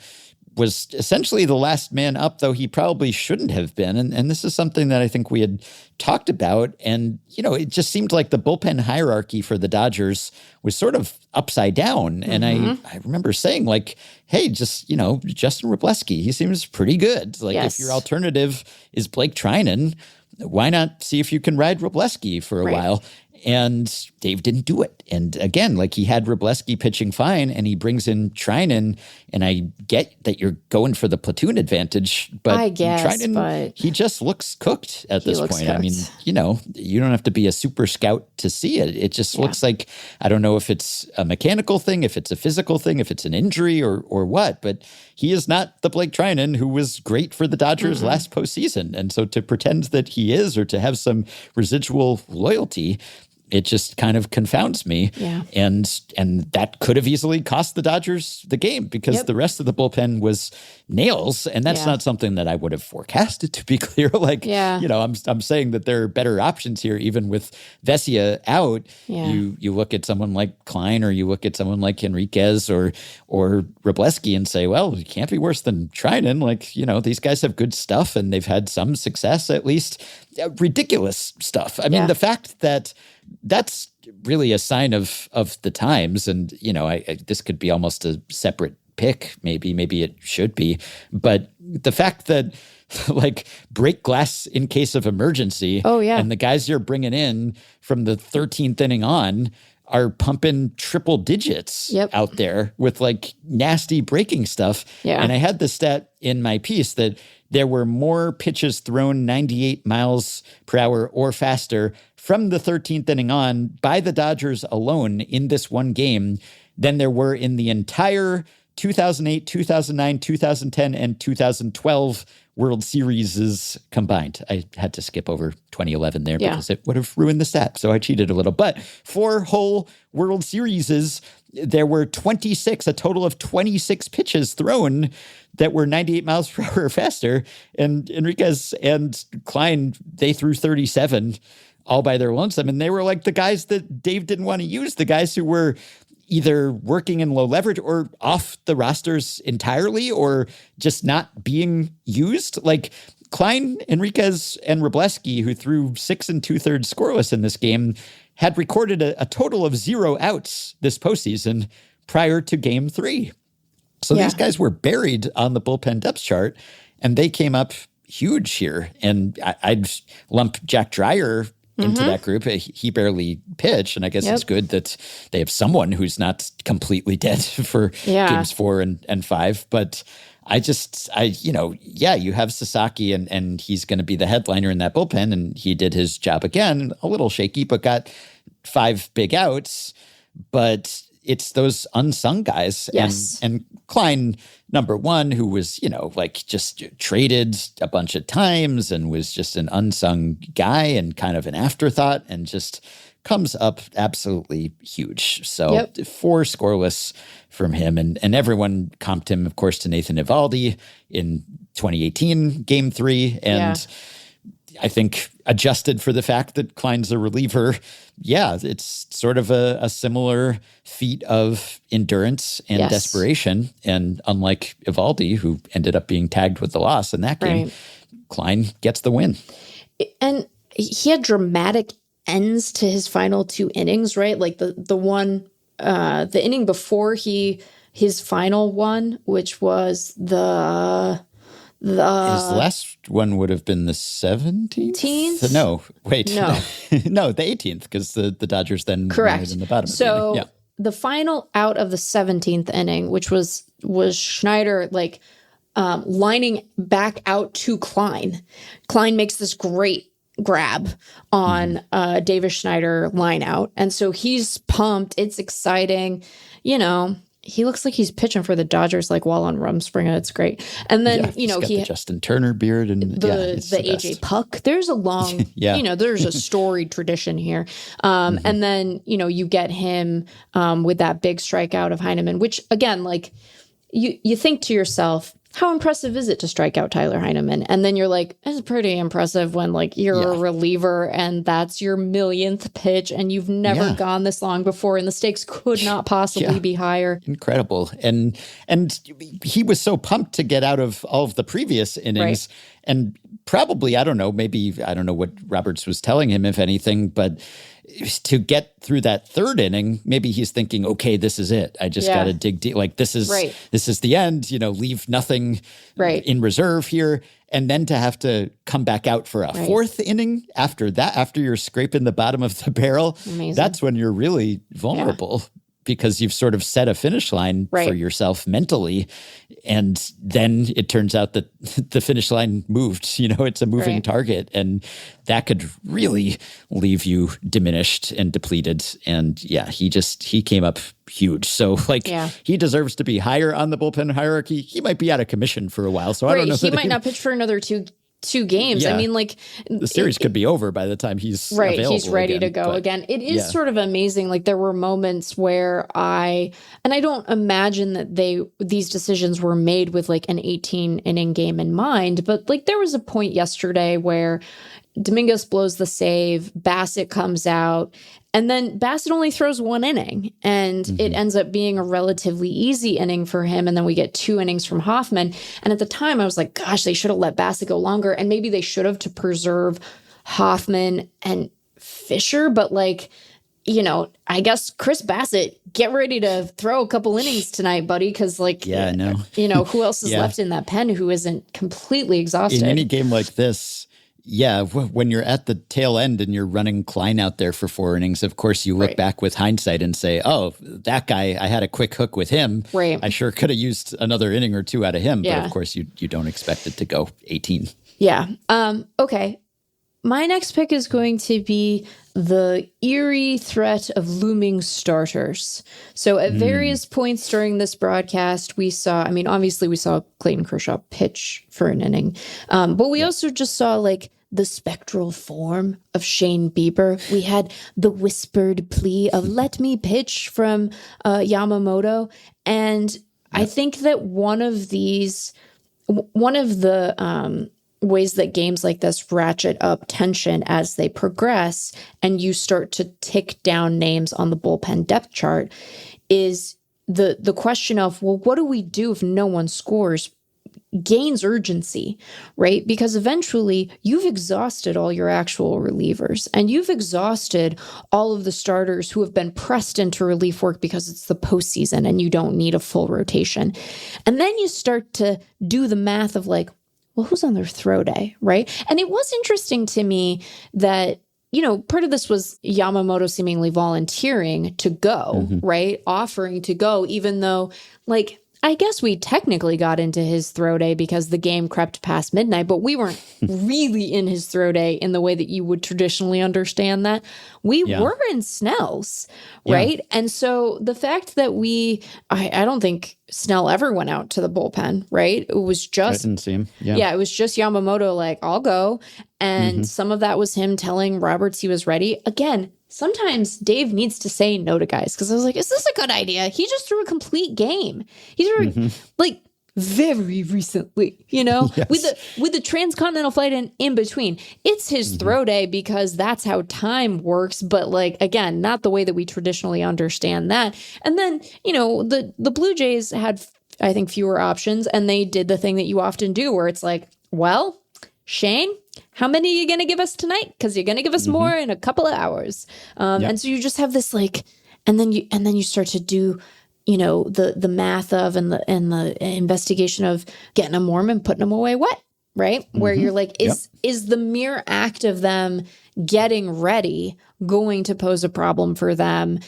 was essentially the last man up, though he probably shouldn't have been. And this is something that I think we had talked about. And, it just seemed like the bullpen hierarchy for the Dodgers was sort of upside down. And I remember saying, like, hey, just, Justin Wroblewski, he seems pretty good. Like, if your alternative is Blake Trinan, why not see if you can ride Wroblewski for a while? And Dave didn't do it. And again, like, he had Wroblewski pitching fine, and he brings in Trinan, and I get that you're going for the platoon advantage, but Trinan, he just looks cooked at this point. Cooked. I mean, you don't have to be a super scout to see it. It just looks like, I don't know if it's a mechanical thing, if it's a physical thing, if it's an injury or what, but he is not the Blake Trinan who was great for the Dodgers last postseason. And so to pretend that he is, or to have some residual loyalty, it just kind of confounds me. Yeah. And that could have easily cost the Dodgers the game, because the rest of the bullpen was nails. And that's not something that I would have forecasted, to be clear. Like, I'm saying that there are better options here, even with Vesia out. Yeah. You look at someone like Klein, or you look at someone like Enriquez or Wroblewski and say, well, it can't be worse than Trinan. Like, these guys have good stuff, and they've had some success, at least. Ridiculous stuff. I mean, the fact that that's really a sign of the times. And, this could be almost a separate pick. Maybe it should be. But the fact that, like, break glass in case of emergency. Oh, yeah. And the guys you're bringing in from the 13th inning on are pumping triple digits out there with, like, nasty breaking stuff. Yeah. And I had the stat in my piece that there were more pitches thrown 98 miles per hour or faster from the 13th inning on by the Dodgers alone in this one game than there were in the entire 2008, 2009, 2010, and 2012 World Series combined. I had to skip over 2011 there because it would have ruined the stat, so I cheated a little. But 4 whole World Series, there were a total of 26 pitches thrown that were 98 miles per hour or faster. And Enriquez and Klein, they threw 37 all by their lonesome. And they were like the guys that Dave didn't want to use, the guys who were either working in low leverage or off the rosters entirely, or just not being used. Like Klein, Enriquez, and Wroblewski, who threw 6 2/3 scoreless in this game, had recorded a total of 0 outs this postseason prior to Game 3. So these guys were buried on the bullpen depth chart, and they came up huge here. And I'd lump Jack Dreyer into that group. He barely pitched, and I guess it's good that they have someone who's not completely dead for games 4 and 5. But you have Sasaki, and he's going to be the headliner in that bullpen, and he did his job again, a little shaky, but got 5 big outs. But it's those unsung guys. Yes. And Klein, number one, who was, like just traded a bunch of times and was just an unsung guy and kind of an afterthought and just comes up absolutely huge. So 4 scoreless from him. And everyone comped him, of course, to Nathan Eovaldi in 2018, Game 3. And I think adjusted for the fact that Klein's a reliever, it's sort of a similar feat of endurance and desperation. And unlike Eovaldi, who ended up being tagged with the loss in that game, Klein gets the win. And he had dramatic ends to his final 2 innings, right? Like the one, the inning before his final one, which was his last one would have been the 17th? No, wait. No. No, the 18th, because the Dodgers then correct in the bottom so of the inning. the final out of the 17th inning, which was Schneider lining back out to Klein. Klein makes this great grab on Davis Schneider line out. And so he's pumped. It's exciting. He looks like he's pitching for the Dodgers while on Rumspringa. It's great. And then, he's got the Justin Turner beard and the AJ Puck. There's a long, there's a storied tradition here. And then, you get him with that big strikeout of Heineman, which again, you think to yourself, how impressive is it to strike out Tyler Heineman? And then you're like, it's pretty impressive when you're a reliever and that's your millionth pitch and you've never gone this long before and the stakes could not possibly be higher. Incredible. And he was so pumped to get out of all of the previous innings. Right. And probably, I don't know what Roberts was telling him, if anything, but to get through that 3rd inning, maybe he's thinking, okay, this is it. I just got to dig deep. This is the end, leave nothing in reserve here. And then to have to come back out for a 4th inning after that, after you're scraping the bottom of the barrel, that's when you're really vulnerable. Because you've sort of set a finish line for yourself mentally. And then it turns out that the finish line moved. It's a moving target. And that could really leave you diminished and depleted. And he came up huge. So he deserves to be higher on the bullpen hierarchy. He might be out of commission for a while. So I don't know. He might not pitch for another two games. I mean, the series could be over by the time he's available he's ready again, to go again. It is sort of amazing. There were moments where I don't imagine that these decisions were made with an 18 inning game in mind, but there was a point yesterday where Dominguez blows the save, Bassett comes out, and then Bassett only throws 1 inning, and it ends up being a relatively easy inning for him. And then we get 2 innings from Hoffman. And at the time I was like, gosh, they should have let Bassett go longer. And maybe they should have to preserve Hoffman and Fisher. But I guess Chris Bassett, get ready to throw a couple innings tonight, buddy. Cause who else is left in that pen who isn't completely exhausted? In any game like this, when you're at the tail end and you're running Klein out there for 4 innings, of course, you look back with hindsight and say, oh, that guy, I had a quick hook with him. Right. I sure could have used another inning or 2 out of him. But of course, you don't expect it to go 18. Yeah. Okay. My next pick is going to be the eerie threat of looming starters. So at various points during this broadcast, we saw Clayton Kershaw pitch for an inning. But we also just saw the spectral form of Shane Bieber. We had the whispered plea of let me pitch from Yamamoto. And I think that one of the ways that games like this ratchet up tension as they progress and you start to tick down names on the bullpen depth chart is the question of, well, what do we do if no one scores? Gains urgency, right? Because eventually you've exhausted all your actual relievers and you've exhausted all of the starters who have been pressed into relief work because it's the postseason and you don't need a full rotation. And then you start to do the math of well, who's on their throw day, right? And it was interesting to me that, part of this was Yamamoto seemingly volunteering to go, right? Offering to go, even though, I guess we technically got into his throw day because the game crept past midnight, but we weren't really in his throw day in the way that you would traditionally understand that. We were in Snell's, right? Yeah. And so the fact that I don't think Snell ever went out to the bullpen, right? It was just— I didn't see him. Yeah, it was just Yamamoto like, I'll go. And some of that was him telling Roberts he was ready. Again, sometimes Dave needs to say no to guys, because I was like, is this a good idea? He just threw a complete game. He threw like very recently, yes. with the transcontinental flight in between. It's his throw day because that's how time works. But like, again, not the way that we traditionally understand that. And then, the Blue Jays had, I think, fewer options, and they did the thing that you often do where it's like, well, Shane, how many are you going to give us tonight? Because you're going to give us more in a couple of hours. And so you just have this like, and then you start to do, the math of and the investigation of getting them warm and putting them away wet, right? Where you're like, is the mere act of them getting ready going to pose a problem for them,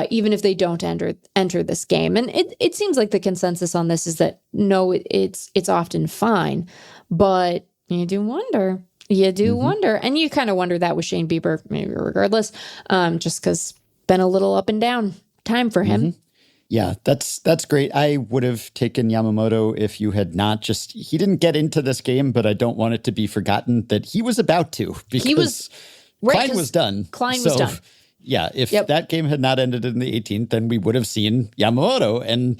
even if they don't enter this game? And it seems like the consensus on this is that no, it's often fine, but you do wonder. You do wonder. And you kind of wonder that with Shane Bieber, maybe regardless, just because been a little up and down time for him. Yeah, that's great. I would have taken Yamamoto if you had not he didn't get into this game, but I don't want it to be forgotten that he was about to, because Klein was done. Klein was done. Yeah, if that game had not ended in the 18th, then we would have seen Yamamoto. And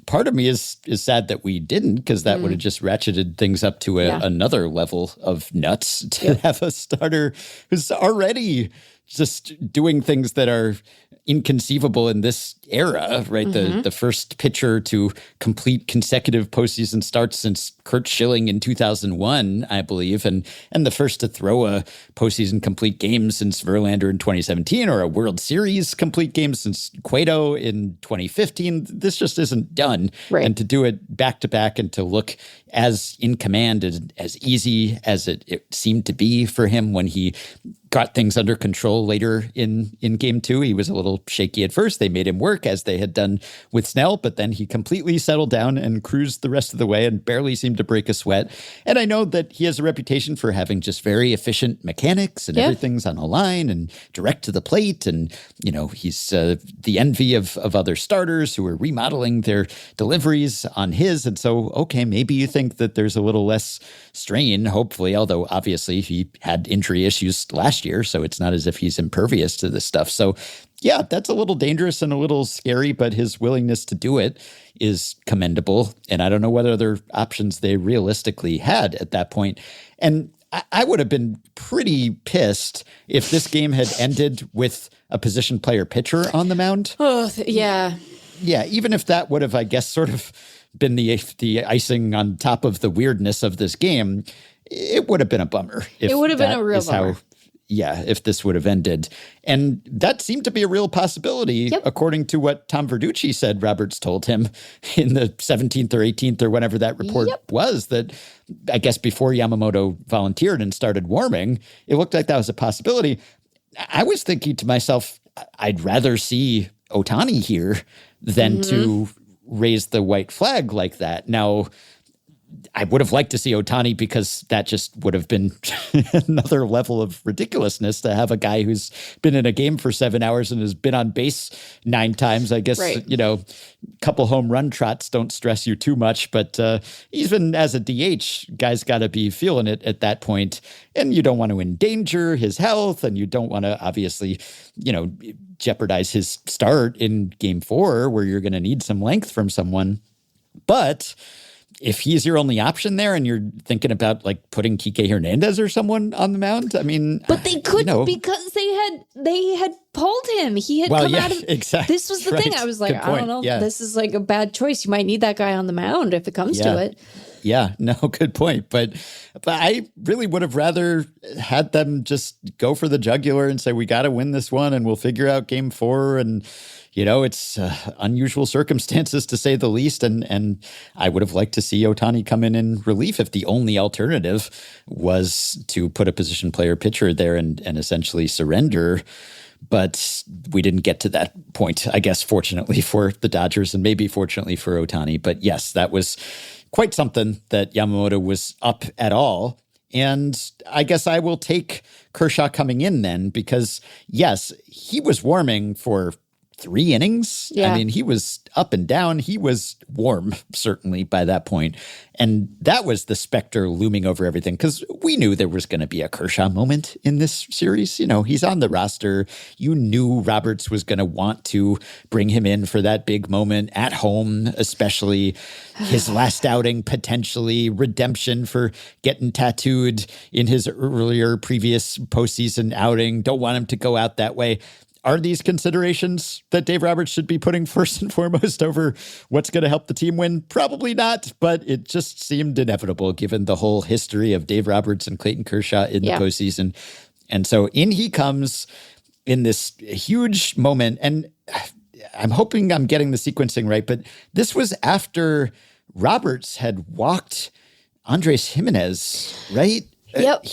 part of me is sad that we didn't, because that would have just ratcheted things up to another level of nuts to have a starter who's already just doing things that are inconceivable in this era, right? The first pitcher to complete consecutive postseason starts since Curt Schilling in 2001, I believe, and the first to throw a postseason complete game since Verlander in 2017, or a World Series complete game since Cueto in 2015. This just isn't done. Right. And to do it back to back and to look as in command and as easy as it seemed to be for him when he got things under control later in game two. He was a little shaky at first. They made him work as they had done with Snell, but then he completely settled down and cruised the rest of the way and barely seemed to break a sweat. And I know that he has a reputation for having just very efficient mechanics and everything's on a line and direct to the plate. And, he's the envy of other starters who are remodeling their deliveries on his. And so, okay, maybe you think that there's a little less strain, hopefully, although obviously he had injury issues last year, so it's not as if he's impervious to this stuff. So yeah, that's a little dangerous and a little scary, but his willingness to do it is commendable. And I don't know what other options they realistically had at that point. And I would have been pretty pissed if this game had ended with a position player pitcher on the mound. Oh, yeah. Yeah, even if that would have, I guess, sort of been the icing on top of the weirdness of this game, it would have been a bummer. It would have been a real bummer. If this would have ended. And that seemed to be a real possibility, according to what Tom Verducci said Roberts told him in the 17th or 18th or whenever that report was, that I guess before Yamamoto volunteered and started warming, it looked like that was a possibility. I was thinking to myself, I'd rather see Ohtani here than to raise the white flag like that. Now, I would have liked to see Ohtani because that just would have been another level of ridiculousness to have a guy who's been in a game for 7 hours and has been on base 9 times. I guess, couple home run trots don't stress you too much, but even as a DH, guys got to be feeling it at that point. And you don't want to endanger his health, and you don't want to obviously, jeopardize his start in game 4 where you're going to need some length from someone. But if he's your only option there and you're thinking about like putting Kike Hernandez or someone on the mound, I mean, but they couldn't because they had pulled him. He had come out of exactly. This was the thing. I was like, I don't know. Yeah. This is like a bad choice. You might need that guy on the mound if it comes to it. Yeah, no, good point. But I really would have rather had them just go for the jugular and say, we got to win this one and we'll figure out game 4. And, it's unusual circumstances to say the least. And I would have liked to see Ohtani come in relief if the only alternative was to put a position player pitcher there and essentially surrender. But we didn't get to that point, I guess, fortunately for the Dodgers and maybe fortunately for Ohtani. But yes, that was quite something that Yamamoto was up at all. And I guess I will take Kershaw coming in then because, yes, he was warming for 3 innings. Yeah. I mean, he was up and down. He was warm, certainly, by that point. And that was the specter looming over everything because we knew there was going to be a Kershaw moment in this series. You know, he's on the roster. You knew Roberts was going to want to bring him in for that big moment at home, especially his last outing, potentially redemption for getting tattooed in his earlier previous postseason outing. Don't want him to go out that way. Are these considerations that Dave Roberts should be putting first and foremost over what's going to help the team win? Probably not, but it just seemed inevitable given the whole history of Dave Roberts and Clayton Kershaw in the postseason. And so in he comes in this huge moment. And I'm hoping I'm getting the sequencing right, but this was after Roberts had walked Andres Gimenez, right? Yep.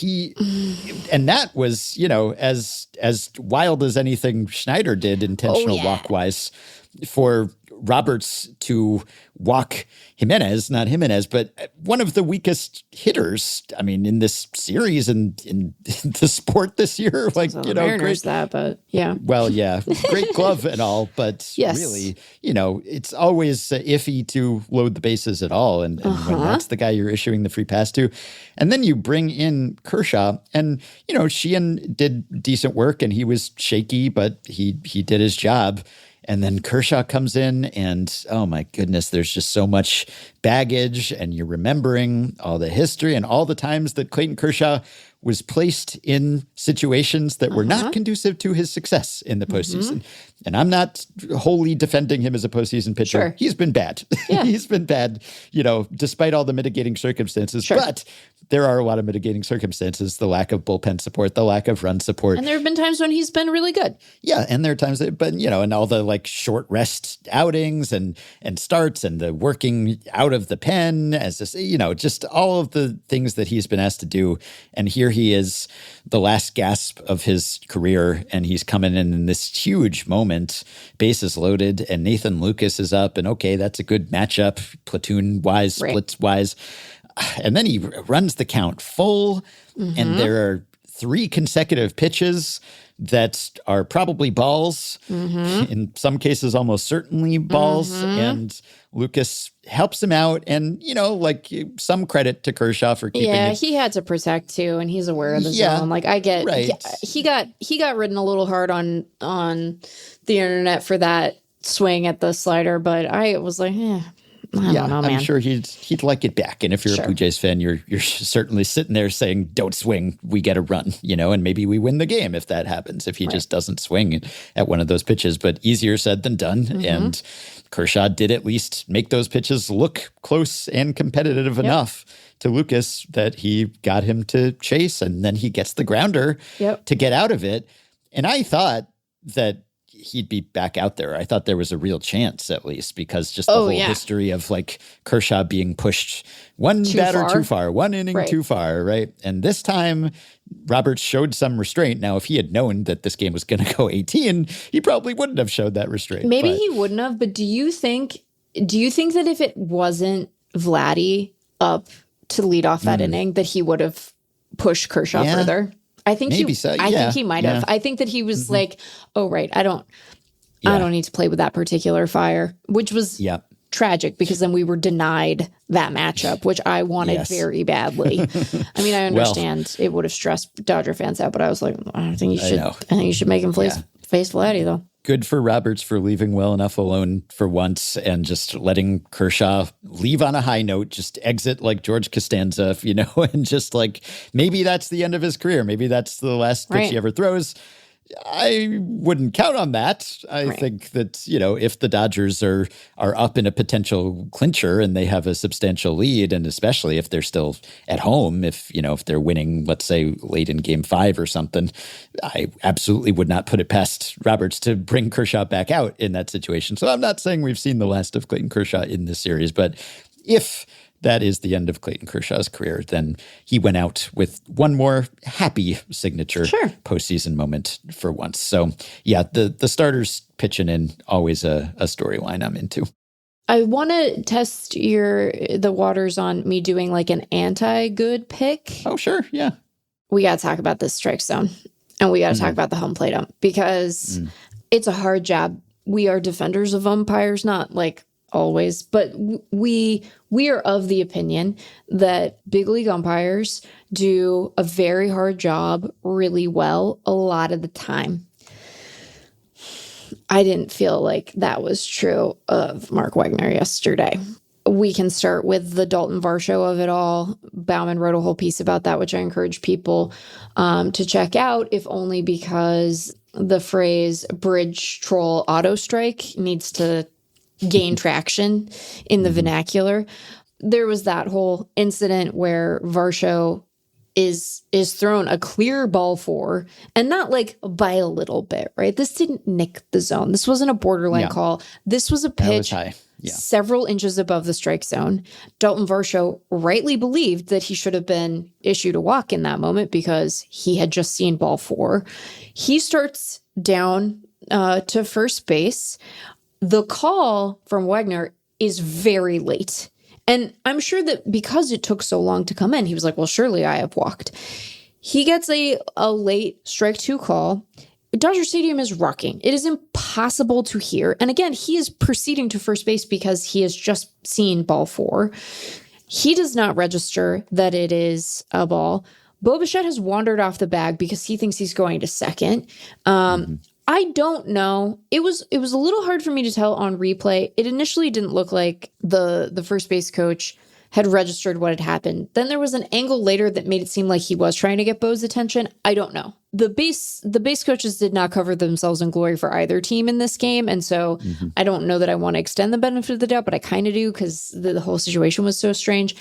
And that was, you know, as wild as anything Schneider did intentional walk-wise for Roberts to walk Gimenez, not Gimenez, but one of the weakest hitters, I mean, in this series and in the sport this year. Like, so you know, Mariners but yeah. Well, yeah, great glove and all, but really, you know, it's always iffy to load the bases at all. And when that's the guy you're issuing the free pass to. And then you bring in Kershaw and, you know, Sheehan did decent work and he was shaky, but he did his job. And then Kershaw comes in and, oh my goodness, there's just so much baggage and you're remembering all the history and all the times that Clayton Kershaw was placed in situations that were not conducive to his success in the postseason. And I'm not wholly defending him as a postseason pitcher. Sure. He's been bad. Yeah. He's been bad, you know, despite all the mitigating circumstances. Sure. But there are a lot of mitigating circumstances, the lack of bullpen support, the lack of run support. And there have been times when he's been really good. Yeah, and there are times that, but, you know, and all the like short rest outings and starts and the working out of the pen as this, you know, just all of the things that he's been asked to do. And here he is, the last gasp of his career, and he's coming in this huge moment, bases loaded, and Nathan Lucas is up, and okay, that's a good matchup, platoon-wise, splits-wise. And then he runs the count full, and there are 3 consecutive pitches that are probably balls, in some cases almost certainly balls, and Lucas helps him out. And, you know, like some credit to Kershaw for keeping it. He had to protect too, and he's aware of the zone. Like I get, he got ridden a little hard on the internet for that swing at the slider, but I was like, I don't know, man. I'm sure he'd like it back. And if you're a Blue Jays fan, you're certainly sitting there saying, don't swing, we get a run, you know, and maybe we win the game if that happens, if he just doesn't swing at one of those pitches. But easier said than done. And Kershaw did at least make those pitches look close and competitive enough to Lucas that he got him to chase, and then he gets the grounder to get out of it. And I thought that he'd be back out there. I thought there was a real chance, at least, because just the whole history of like Kershaw being pushed one batter too far, one inning too far, right? And this time, Roberts showed some restraint. Now, if he had known that this game was going to go 18, he probably wouldn't have showed that restraint. Maybe he wouldn't have, but do you think that if it wasn't Vladdy up to lead off that inning, that he would have pushed Kershaw further? I think maybe I think he might have. I think that he was like, "Oh, right, I don't need to play with that particular fire," which was tragic because then we were denied that matchup, which I wanted very badly. I mean, I understand it would have stressed Dodger fans out, but I was like, I think you should make him face Vladdy though. Good for Roberts for leaving well enough alone for once and just letting Kershaw leave on a high note, just exit like George Costanza, you know, and just like maybe that's the end of his career. Maybe that's the last pitch he ever throws. I wouldn't count on that. I think that, you know, if the Dodgers are up in a potential clincher and they have a substantial lead, and especially if they're still at home, if they're winning, let's say late in game 5 or something, I absolutely would not put it past Roberts to bring Kershaw back out in that situation. So I'm not saying we've seen the last of Clayton Kershaw in this series, but if that is the end of Clayton Kershaw's career, then he went out with one more happy signature postseason moment for once. So, yeah, the starters pitching in, always a storyline I'm into. I want to test the waters on me doing like an anti-good pick. Oh, sure. Yeah. We got to talk about this strike zone, and we got to talk about the home plate ump, because it's a hard job. We are defenders of umpires, not like always, but we are of the opinion that big league umpires do a very hard job really well a lot of the time. I didn't feel like that was true of Mark Wagner yesterday. We can start with the Dalton Varsho of it all. Bauman wrote a whole piece about that, which I encourage people to check out, if only because the phrase bridge troll auto strike needs to gain traction in the vernacular. There was that whole incident where Varsho is thrown a clear ball four, and not like by a little bit, right? This didn't nick the zone. This wasn't a borderline call. This was a pitch several inches above the strike zone. Dalton Varsho rightly believed that he should have been issued a walk in that moment because he had just seen ball four. He starts down to first base. The call from Wagner is very late. And I'm sure that because it took so long to come in, he was like, well, surely I have walked. He gets a late strike two call. Dodger Stadium is rocking. It is impossible to hear. And again, he is proceeding to first base because he has just seen ball four. He does not register that it is a ball. Bo Bichette has wandered off the bag because he thinks he's going to second. I don't know. It was a little hard for me to tell on replay. It initially didn't look like the first base coach had registered what had happened. Then there was an angle later that made it seem like he was trying to get Bo's attention. I don't know. The base coaches did not cover themselves in glory for either team in this game. And so I don't know that I want to extend the benefit of the doubt, but I kind of do because the whole situation was so strange.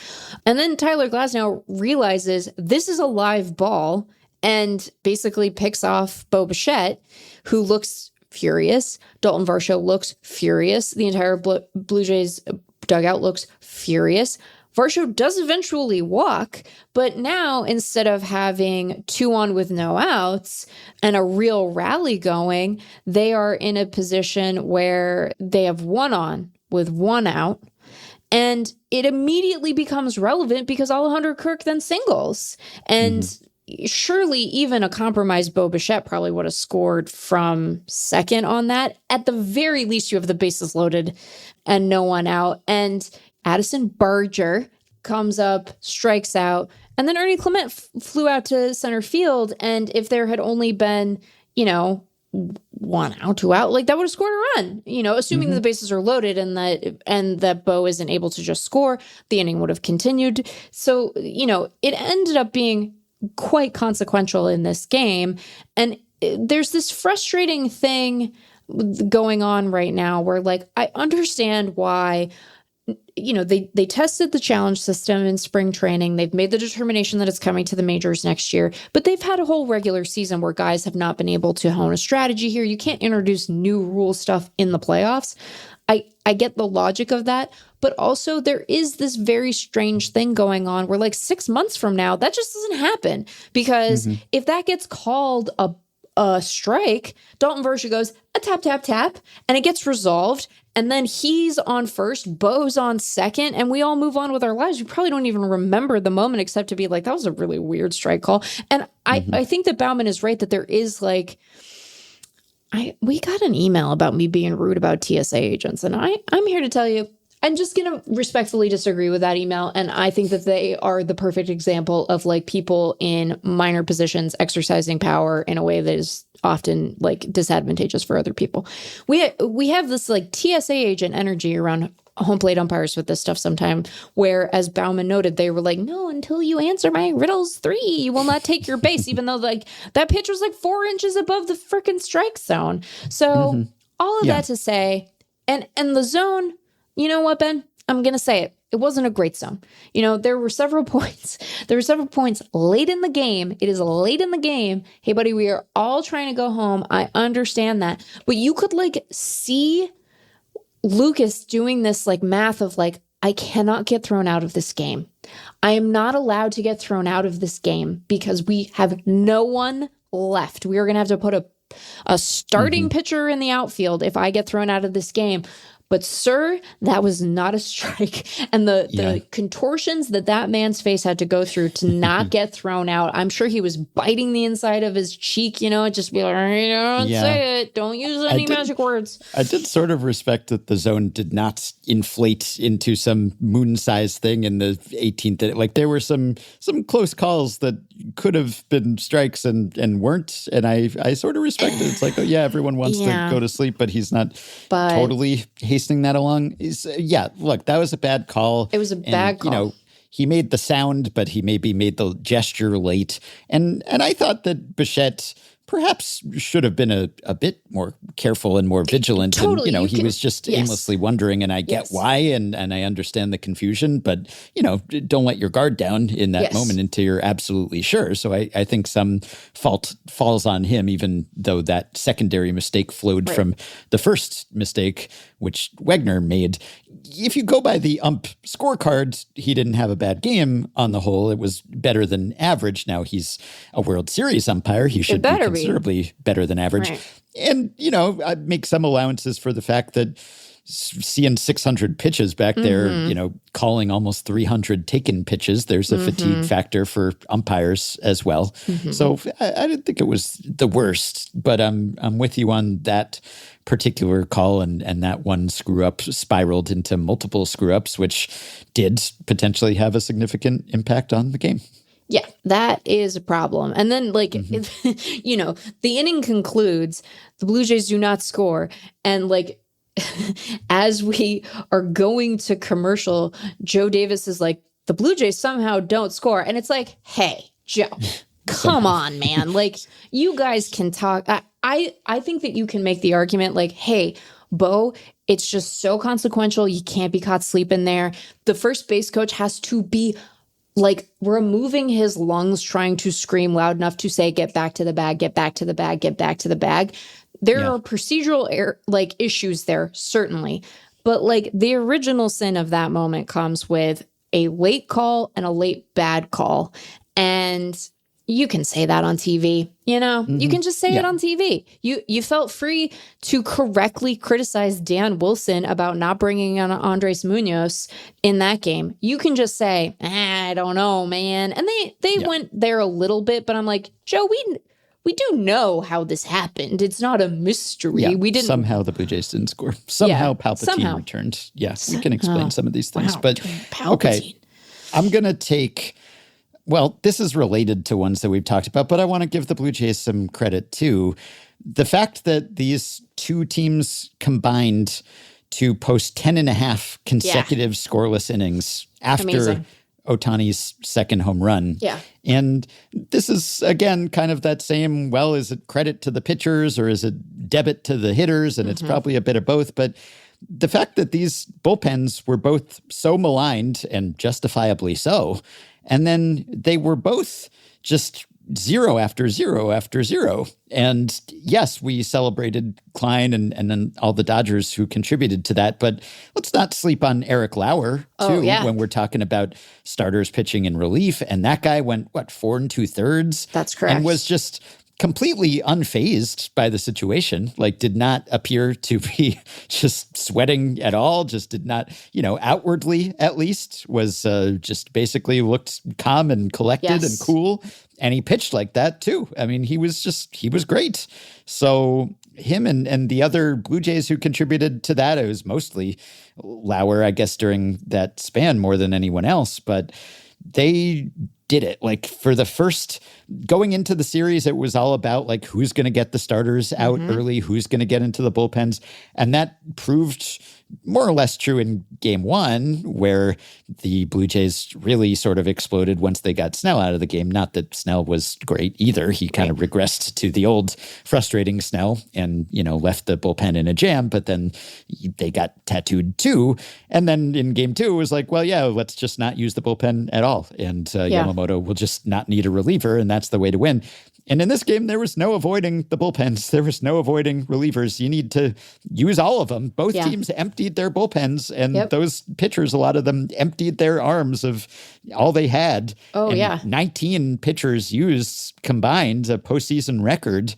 And then Tyler Glasnow realizes this is a live ball and basically picks off Bo Bichette, who looks furious. Dalton Varsho looks furious. The entire Blue Jays dugout looks furious. Varsho does eventually walk, but now instead of having 2 on with no outs and a real rally going, they are in a position where they have 1 on with 1 out. And it immediately becomes relevant because Alejandro Kirk then singles. And surely even a compromised Bo Bichette probably would have scored from second on that. At the very least, you have the bases loaded and no one out. And Addison Barger comes up, strikes out, and then Ernie Clement flew out to center field. And if there had only been, 1 out, 2 out, like that would have scored a run, assuming the bases are loaded and that Bo isn't able to just score, the inning would have continued. So, it ended up being quite consequential in this game. And there's this frustrating thing going on right now where, like, I understand why, they tested the challenge system in spring training. They've made the determination that it's coming to the majors next year, but they've had a whole regular season where guys have not been able to hone a strategy here. You can't introduce new rule stuff in the playoffs. I get the logic of that, but also there is this very strange thing going on where, like, 6 months from now, that just doesn't happen, because if that gets called a strike, Dalton Varsho goes a tap, tap, tap, and it gets resolved. And then he's on first, Bo's on second, and we all move on with our lives. We probably don't even remember the moment except to be like, that was a really weird strike call. And I think that Bauman is right that there is, like, we got an email about me being rude about TSA agents, and I'm here to tell you, I'm just going to respectfully disagree with that email. And I think that they are the perfect example of, like, people in minor positions exercising power in a way that is often, like, disadvantageous for other people. We have this, like, TSA agent energy around home plate umpires with this stuff sometime, where, as Bauman noted, they were like, no, until you answer my riddles 3, you will not take your base, even though, like, that pitch was like 4 inches above the freaking strike zone. So all of that to say, and the zone, you know what, Ben? I'm going to say it. It wasn't a great zone. There were several points. Late in the game. It is late in the game. Hey, buddy, we are all trying to go home. I understand that. But you could, like, see Lucas doing this, like, math of, like, I cannot get thrown out of this game. I am not allowed to get thrown out of this game because we have no one left. We are going to have to put a starting pitcher in the outfield if I get thrown out of this game. But, sir, that was not a strike. And the contortions that man's face had to go through to not get thrown out, I'm sure he was biting the inside of his cheek, just be like, don't say it. Don't use any magic words. I did sort of respect that the zone did not inflate into some moon-sized thing in the 18th. Like, there were some close calls that could have been strikes and weren't. And I sort of respect it. It's like, oh, yeah, everyone wants to go to sleep, but he's not totally hastening that along. Look, that was a bad call. It was a bad call. He made the sound, but he maybe made the gesture late. And I thought that Bichette perhaps should have been a bit more careful and more vigilant. Totally. And, he was just aimlessly wondering, and I get why, and I understand the confusion, but, don't let your guard down in that moment until you're absolutely sure. So I think some fault falls on him, even though that secondary mistake flowed from the first mistake, which Wegner made. If you go by the ump scorecard, he didn't have a bad game on the whole. It was better than average. Now he's a World Series umpire. He should be considerably better than average. Right. And, I make some allowances for the fact that seeing 600 pitches back there, calling almost 300 taken pitches, there's a fatigue factor for umpires as well. So I didn't think it was the worst, but I'm with you on that particular call, and that one screw-up spiraled into multiple screw-ups, which did potentially have a significant impact on the game. Yeah, that is a problem. And then, the inning concludes, the Blue Jays do not score, and, as we are going to commercial, Joe Davis is like, the Blue Jays somehow don't score. And it's like, hey, Joe, come on, man. You guys can talk. I think that you can make the argument hey, Bo, it's just so consequential. You can't be caught sleeping there. The first base coach has to be removing his lungs, trying to scream loud enough to say, get back to the bag, get back to the bag, get back to the bag. There are procedural issues there, certainly. But the original sin of that moment comes with a late call and a late bad call. And you can say that on TV, you can just say it on TV. You felt free to correctly criticize Dan Wilson about not bringing on Andres Munoz in that game. You can just say, I don't know, man. And they went there a little bit, but I'm like, Joe, we do know how this happened. It's not a mystery. Yeah, we didn't. Somehow the Blue Jays didn't score. Somehow Palpatine returned. Yes, we can explain some of these things. But okay, I'm going to take. Well, this is related to ones that we've talked about, but I want to give the Blue Jays some credit too. The fact that these two teams combined to post 10.5 consecutive scoreless innings after Ohtani's second home run. Yeah. And this is, again, kind of that same, is it credit to the pitchers or is it debit to the hitters? And it's probably a bit of both. But the fact that these bullpens were both so maligned, and justifiably so, and then they were both just zero after zero after zero. And yes, we celebrated Klein and then all the Dodgers who contributed to that. But let's not sleep on Eric Lauer, too, when we're talking about starters pitching in relief. And that guy went, 4 2/3? That's correct. And was just completely unfazed by the situation, did not appear to be just sweating at all, just did not, outwardly at least, was just basically looked calm and collected and cool. And he pitched like that too. I mean, he was great. So him and the other Blue Jays who contributed to that, it was mostly Lauer, I guess, during that span more than anyone else, but they did it. For the first, going into the series, it was all about who's going to get the starters out early, who's going to get into the bullpens. And that proved more or less true in game one, where the Blue Jays really sort of exploded once they got Snell out of the game. Not that Snell was great either. He kind of regressed to the old frustrating Snell and, left the bullpen in a jam, but then they got tattooed too. And then in game two, it was let's just not use the bullpen at all. And Yamamoto will just not need a reliever, and that's the way to win. And in this game, there was no avoiding the bullpens. There was no avoiding relievers. You need to use all of them. Both teams emptied emptied their bullpens, and Yep. those pitchers, a lot of them emptied their arms of all they had. Oh, and yeah. 19 pitchers used combined, a postseason record.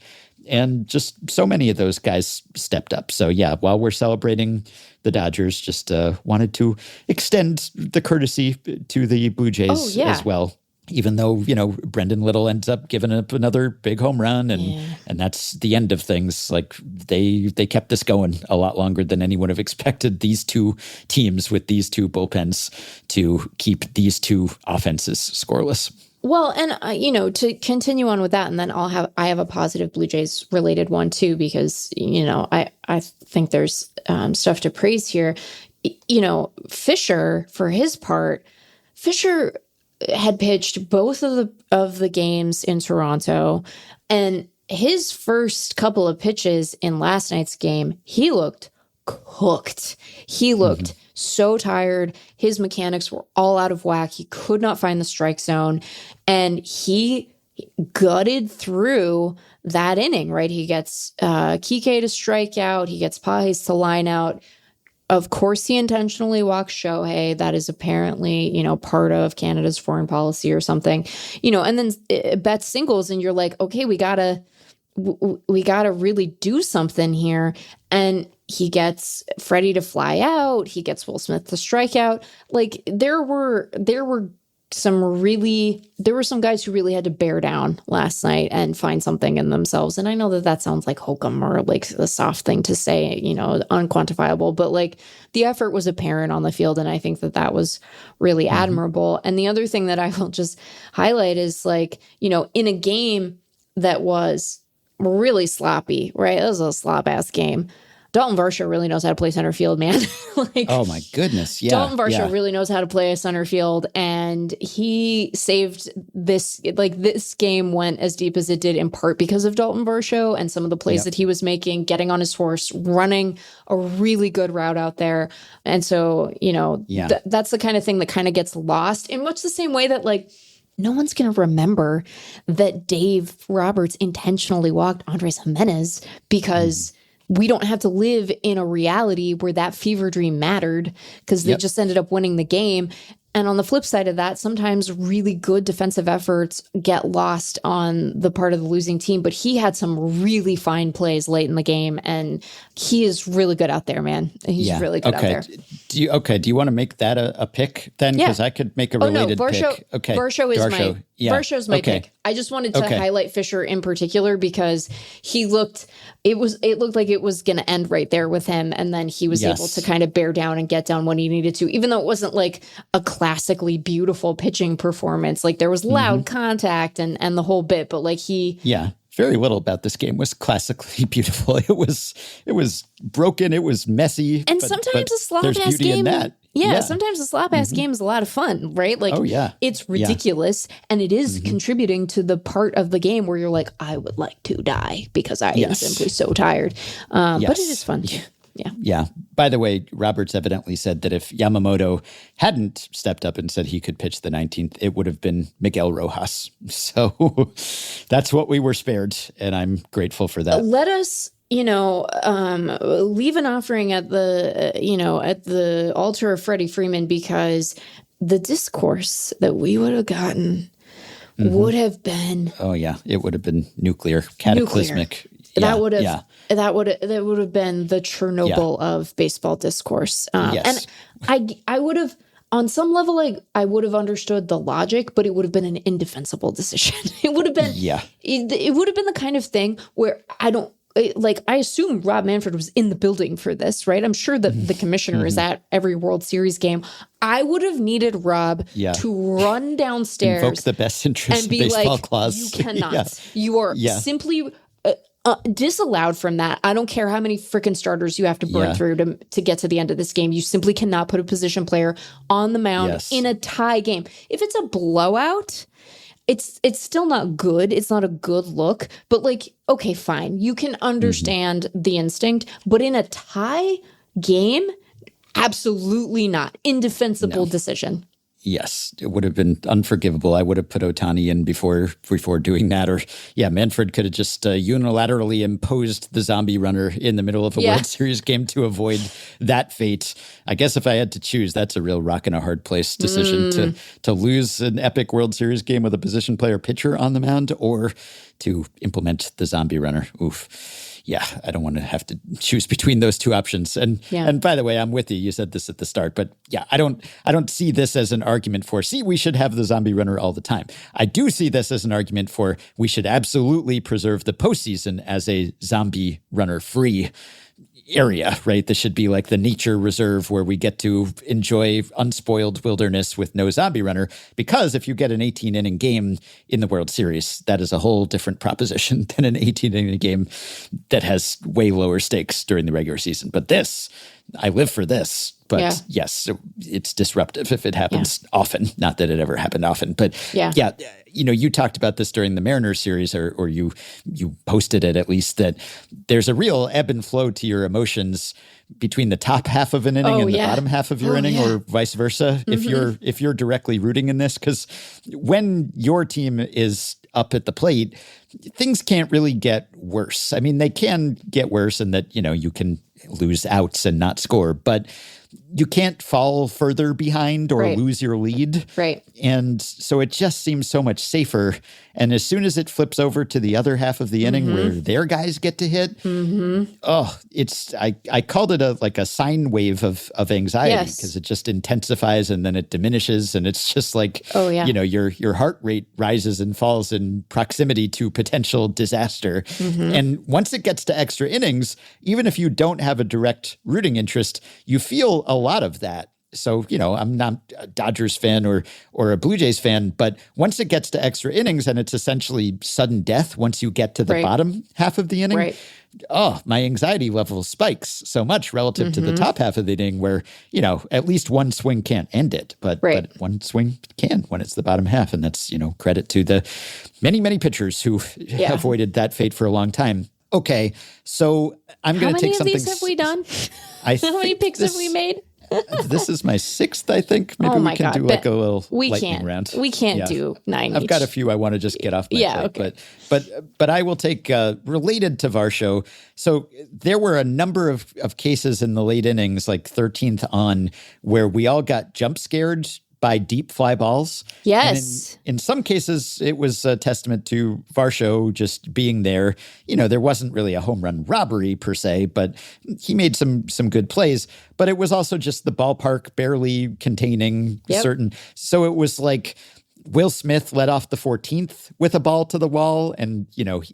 And just so many of those guys stepped up. So, yeah, while we're celebrating the Dodgers, just wanted to extend the courtesy to the Blue Jays as well. Even though, Brendan Little ends up giving up another big home run, and that's the end of things. Like they kept this going a lot longer than anyone would have expected, these two teams with these two bullpens, to keep these two offenses scoreless. Well, and to continue on with that, and then I have a positive Blue Jays related one too, because I think there's stuff to praise here. Fisher, for his part, Fisher had pitched both of the games in Toronto, and his first couple of pitches in last night's game, he looked cooked. He looked so tired. His mechanics were all out of whack. He could not find the strike zone, and he gutted through that inning, right? He gets Kike to strike out. He gets Pages to line out. Of course, he intentionally walks Shohei. That is apparently, part of Canada's foreign policy or something, and then Betts singles, and you're like, okay, we gotta really do something here. And he gets Freddie to fly out. He gets Will Smith to strike out. Like there were some guys who really had to bear down last night and find something in themselves. And I know that sounds like hokum or like a soft thing to say, unquantifiable, but like the effort was apparent on the field. And I think that was really admirable. And the other thing that I will just highlight is like, in a game that was really sloppy, right? It was a slop ass game. Dalton Varsho really knows how to play center field, man. Oh my goodness. Yeah. Dalton Varsho really knows how to play a center field, and he saved this. Like this game went as deep as it did in part because of Dalton Varsho and some of the plays that he was making, getting on his horse, running a really good route out there. And so, that's the kind of thing that kind of gets lost in much the same way that like, no one's going to remember that Dave Roberts intentionally walked Andres Jimenez because we don't have to live in a reality where that fever dream mattered because they just ended up winning the game. And on the flip side of that, sometimes really good defensive efforts get lost on the part of the losing team. But he had some really fine plays late in the game, and he is really good out there, man. He's really good out there. Do you want to make that a pick then? Because I could make a related pick. Okay. Varsho's my pick. I just wanted to highlight Fisher in particular because it looked like it was going to end right there with him. And then he was able to kind of bear down and get down when he needed to, even though it wasn't like a classically beautiful pitching performance. Like there was loud contact and the whole bit, but like very little about this game was classically beautiful. It was broken. It was messy. And sometimes a slop-ass game. Sometimes a slop-ass game is a lot of fun, right? Like, it's ridiculous, and it is contributing to the part of the game where you're like, I would like to die because I am simply so tired. But it is fun. Yeah. By the way, Roberts evidently said that if Yamamoto hadn't stepped up and said he could pitch the 19th, it would have been Miguel Rojas. So that's what we were spared, and I'm grateful for that. Let us, leave an offering at the altar of Freddie Freeman, because the discourse that we would have gotten would have been. Oh yeah, it would have been nuclear, cataclysmic. That would have been the Chernobyl of baseball discourse. And I would have, on some level, I would have understood the logic, but it would have been an indefensible decision. It would have been, it would have been the kind of thing where I assume Rob Manfred was in the building for this, right? I'm sure that the commissioner is at every World Series game. I would have needed Rob to run downstairs, invoke the best interest and be baseball like, clause. You cannot. You are simply disallowed from that. I don't care how many freaking starters you have to burn through to get to the end of this game. You simply cannot put a position player on the mound in a tie game. If it's a blowout, it's still not good. It's not a good look. But okay, fine. You can understand the instinct. But in a tie game, absolutely not. Indefensible decision. Yes, it would have been unforgivable. I would have put Ohtani in before doing that. Or, Manfred could have just unilaterally imposed the zombie runner in the middle of a World Series game to avoid that fate. I guess if I had to choose, that's a real rock and a hard place decision to lose an epic World Series game with a position player pitcher on the mound or to implement the zombie runner. Oof. Yeah, I don't want to have to choose between those two options. And by the way, I'm with you. You said this at the start, but I don't see this as an argument for, we should have the zombie runner all the time. I do see this as an argument for we should absolutely preserve the postseason as a zombie runner free area, right? This should be like the nature reserve where we get to enjoy unspoiled wilderness with no zombie runner. Because if you get an 18-inning game in the World Series, that is a whole different proposition than an 18-inning game that has way lower stakes during the regular season. But this, I live for this. But yes, it's disruptive if it happens often. Not that it ever happened often, but you talked about this during the Mariners series, or you posted it at least, that there's a real ebb and flow to your emotions between the top half of an inning and the bottom half of your inning, or vice versa. If you're directly rooting in this, because when your team is up at the plate, things can't really get worse. I mean, they can get worse in that, you can lose outs and not score, but you can't fall further behind or lose your lead. Right. And so it just seems so much safer. And as soon as it flips over to the other half of the inning where their guys get to hit, I called it a sine wave of anxiety, because it just intensifies and then it diminishes. And it's just like, your heart rate rises and falls in proximity to potential disaster. And once it gets to extra innings, even if you don't have a direct rooting interest, you feel a lot of that. So, I'm not a Dodgers fan or a Blue Jays fan, but once it gets to extra innings and it's essentially sudden death once you get to the bottom half of the inning, my anxiety level spikes so much relative to the top half of the inning where, at least one swing can't end it, but one swing can when it's the bottom half. And that's, credit to the many, many pitchers who avoided that fate for a long time. Okay, so I'm going to take something. How many of these have we done? How many picks have we made? This is my sixth, I think. Maybe we can do like a little lightning round. We can't do 9 I've got a few I want to just get off my plate. Okay. But I will take, related to Varsho, so there were a number of cases in the late innings, like 13th on, where we all got jump scared by deep fly balls. Yes. And in some cases, it was a testament to Varsho just being there. There wasn't really a home run robbery per se, but he made some good plays. But it was also just the ballpark barely containing certain. So it was like Will Smith led off the 14th with a ball to the wall, and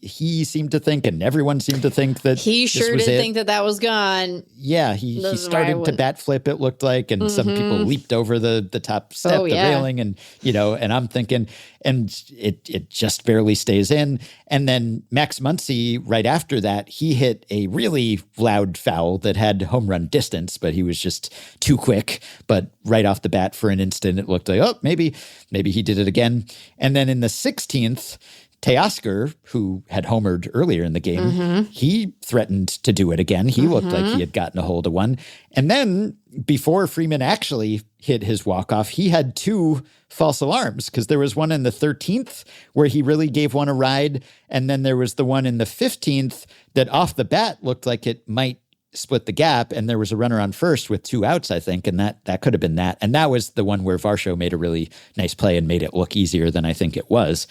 he seemed to think, and everyone seemed to think that he sure did think that was gone. Yeah, he started to bat flip, it looked like, and some people leaped over the top step, the railing, and and I'm thinking, and it just barely stays in. And then Max Muncy, right after that, he hit a really loud foul that had home run distance, but he was just too quick. But right off the bat, for an instant, it looked like, maybe he did it again. And then in the 16th, Teoscar, who had homered earlier in the game, he threatened to do it again. He looked like he had gotten a hold of one. And then before Freeman actually hit his walk-off, he had 2 false alarms, because there was one in the 13th where he really gave one a ride. And then there was the one in the 15th that off the bat looked like it might split the gap, and there was a runner on first with 2 outs, I think, and that could have been that. And that was the one where Varsho made a really nice play and made it look easier than I think it was.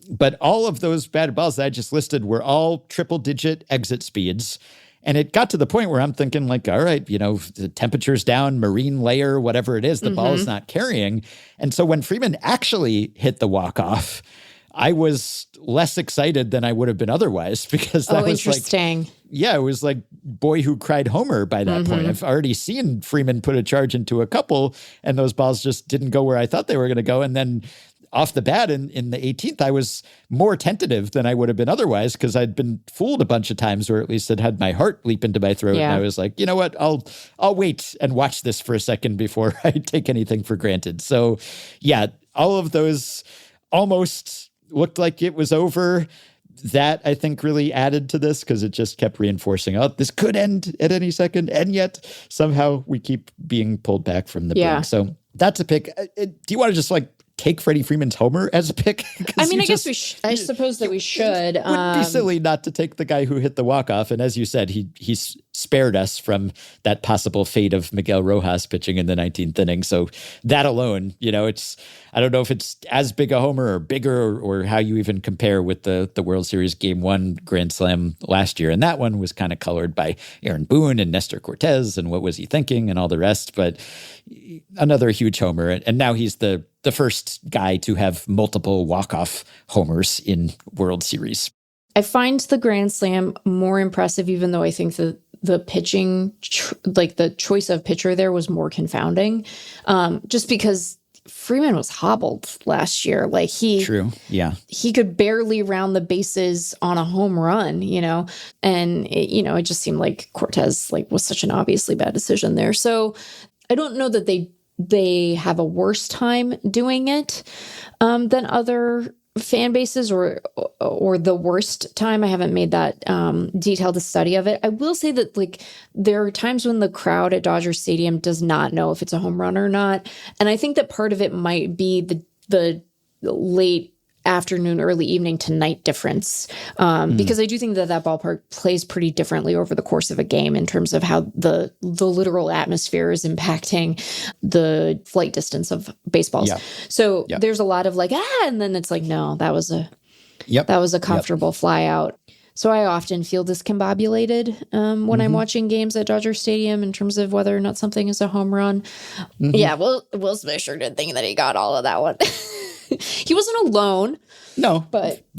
But all of those batted balls that I just listed were all triple-digit exit speeds. And it got to the point where I'm thinking, like, all right, the temperature's down, marine layer, whatever it is, the ball is not carrying. And so when Freeman actually hit the walk-off, I was less excited than I would have been otherwise, because that was interesting. It was like boy who cried Homer by that point. I've already seen Freeman put a charge into a couple, and those balls just didn't go where I thought they were going to go. And then off the bat in the 18th, I was more tentative than I would have been otherwise, because I'd been fooled a bunch of times, or at least it had my heart leap into my throat. And I was like, you know what, I'll wait and watch this for a second before I take anything for granted. So all of those almost looked like it was over. That, I think, really added to this, because it just kept reinforcing, this could end at any second. And yet somehow we keep being pulled back from the brink. So that's a pick. Do you want to just like take Freddie Freeman's homer as a pick? I mean, I suppose that we should. It would be silly not to take the guy who hit the walk-off. And as you said, he's spared us from that possible fate of Miguel Rojas pitching in the 19th inning. So that alone, I don't know if it's as big a homer or bigger or how you even compare with the World Series Game 1 Grand Slam last year. And that one was kind of colored by Aaron Boone and Nestor Cortez and what was he thinking and all the rest. But another huge homer. And now he's the first guy to have multiple walk-off homers in World Series. I find the Grand Slam more impressive, even though I think the pitching, like the choice of pitcher there was more confounding, just because Freeman was hobbled last year. Like True. Yeah. He could barely round the bases on a home run, and it just seemed like Cortez was such an obviously bad decision there. So I don't know that they have a worse time doing it than other fan bases or the worst time. I haven't made that detailed study of it. I will say that there are times when the crowd at Dodger Stadium does not know if it's a home run or not. And I think that part of it might be the late afternoon, early evening to night difference. Because I do think that ballpark plays pretty differently over the course of a game in terms of how the literal atmosphere is impacting the flight distance of baseballs. Yeah. So there's a lot of and then it's no, that was a comfortable fly out. So I often feel discombobulated when I'm watching games at Dodger Stadium in terms of whether or not something is a home run. Mm-hmm. Yeah, Will Smith sure did think that he got all of that one. He wasn't alone. No,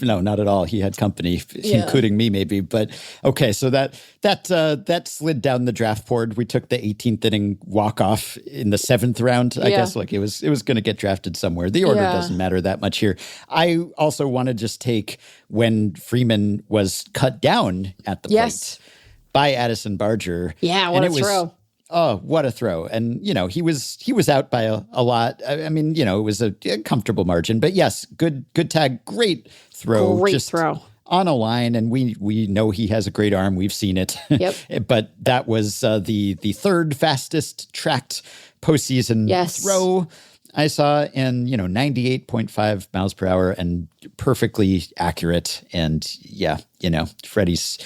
not at all. He had company, including me, maybe. But okay, so that slid down the draft board. We took the 18th inning walk off in the 7th round. I guess it was going to get drafted somewhere. The order doesn't matter that much here. I also want to just take when Freeman was cut down at the plate by Addison Barger. Yeah, what a throw. Oh, what a throw. And, he was out by a lot. I mean, it was a comfortable margin. But yes, good tag, great throw. Great throw. On a line, and we know he has a great arm. We've seen it. Yep. But that was the third fastest tracked postseason throw I saw, and 98.5 miles per hour and perfectly accurate. And Freddie's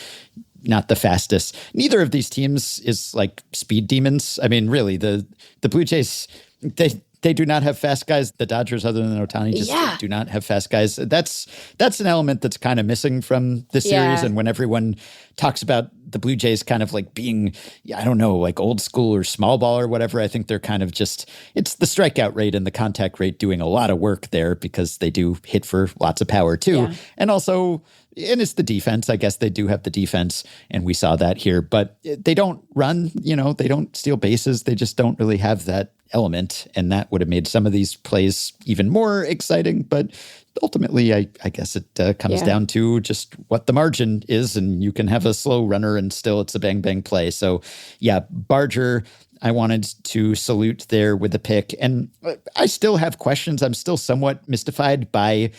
not the fastest. Neither of these teams is speed demons. I mean, really, the Blue Jays, they do not have fast guys. The Dodgers, other than Ohtani, just do not have fast guys. That's an element that's kind of missing from the series. And when everyone talks about the Blue Jays kind of being, I don't know, old school or small ball or whatever, I think they're kind of just, it's the strikeout rate and the contact rate doing a lot of work there because they do hit for lots of power too. Yeah. And also, and it's the defense. I guess they do have the defense, and we saw that here. But they don't run, they don't steal bases. They just don't really have that element, and that would have made some of these plays even more exciting. But ultimately, I guess it comes down to just what the margin is, and you can have a slow runner, and still it's a bang-bang play. So, Barger, I wanted to salute there with the pick. And I still have questions. I'm still somewhat mystified by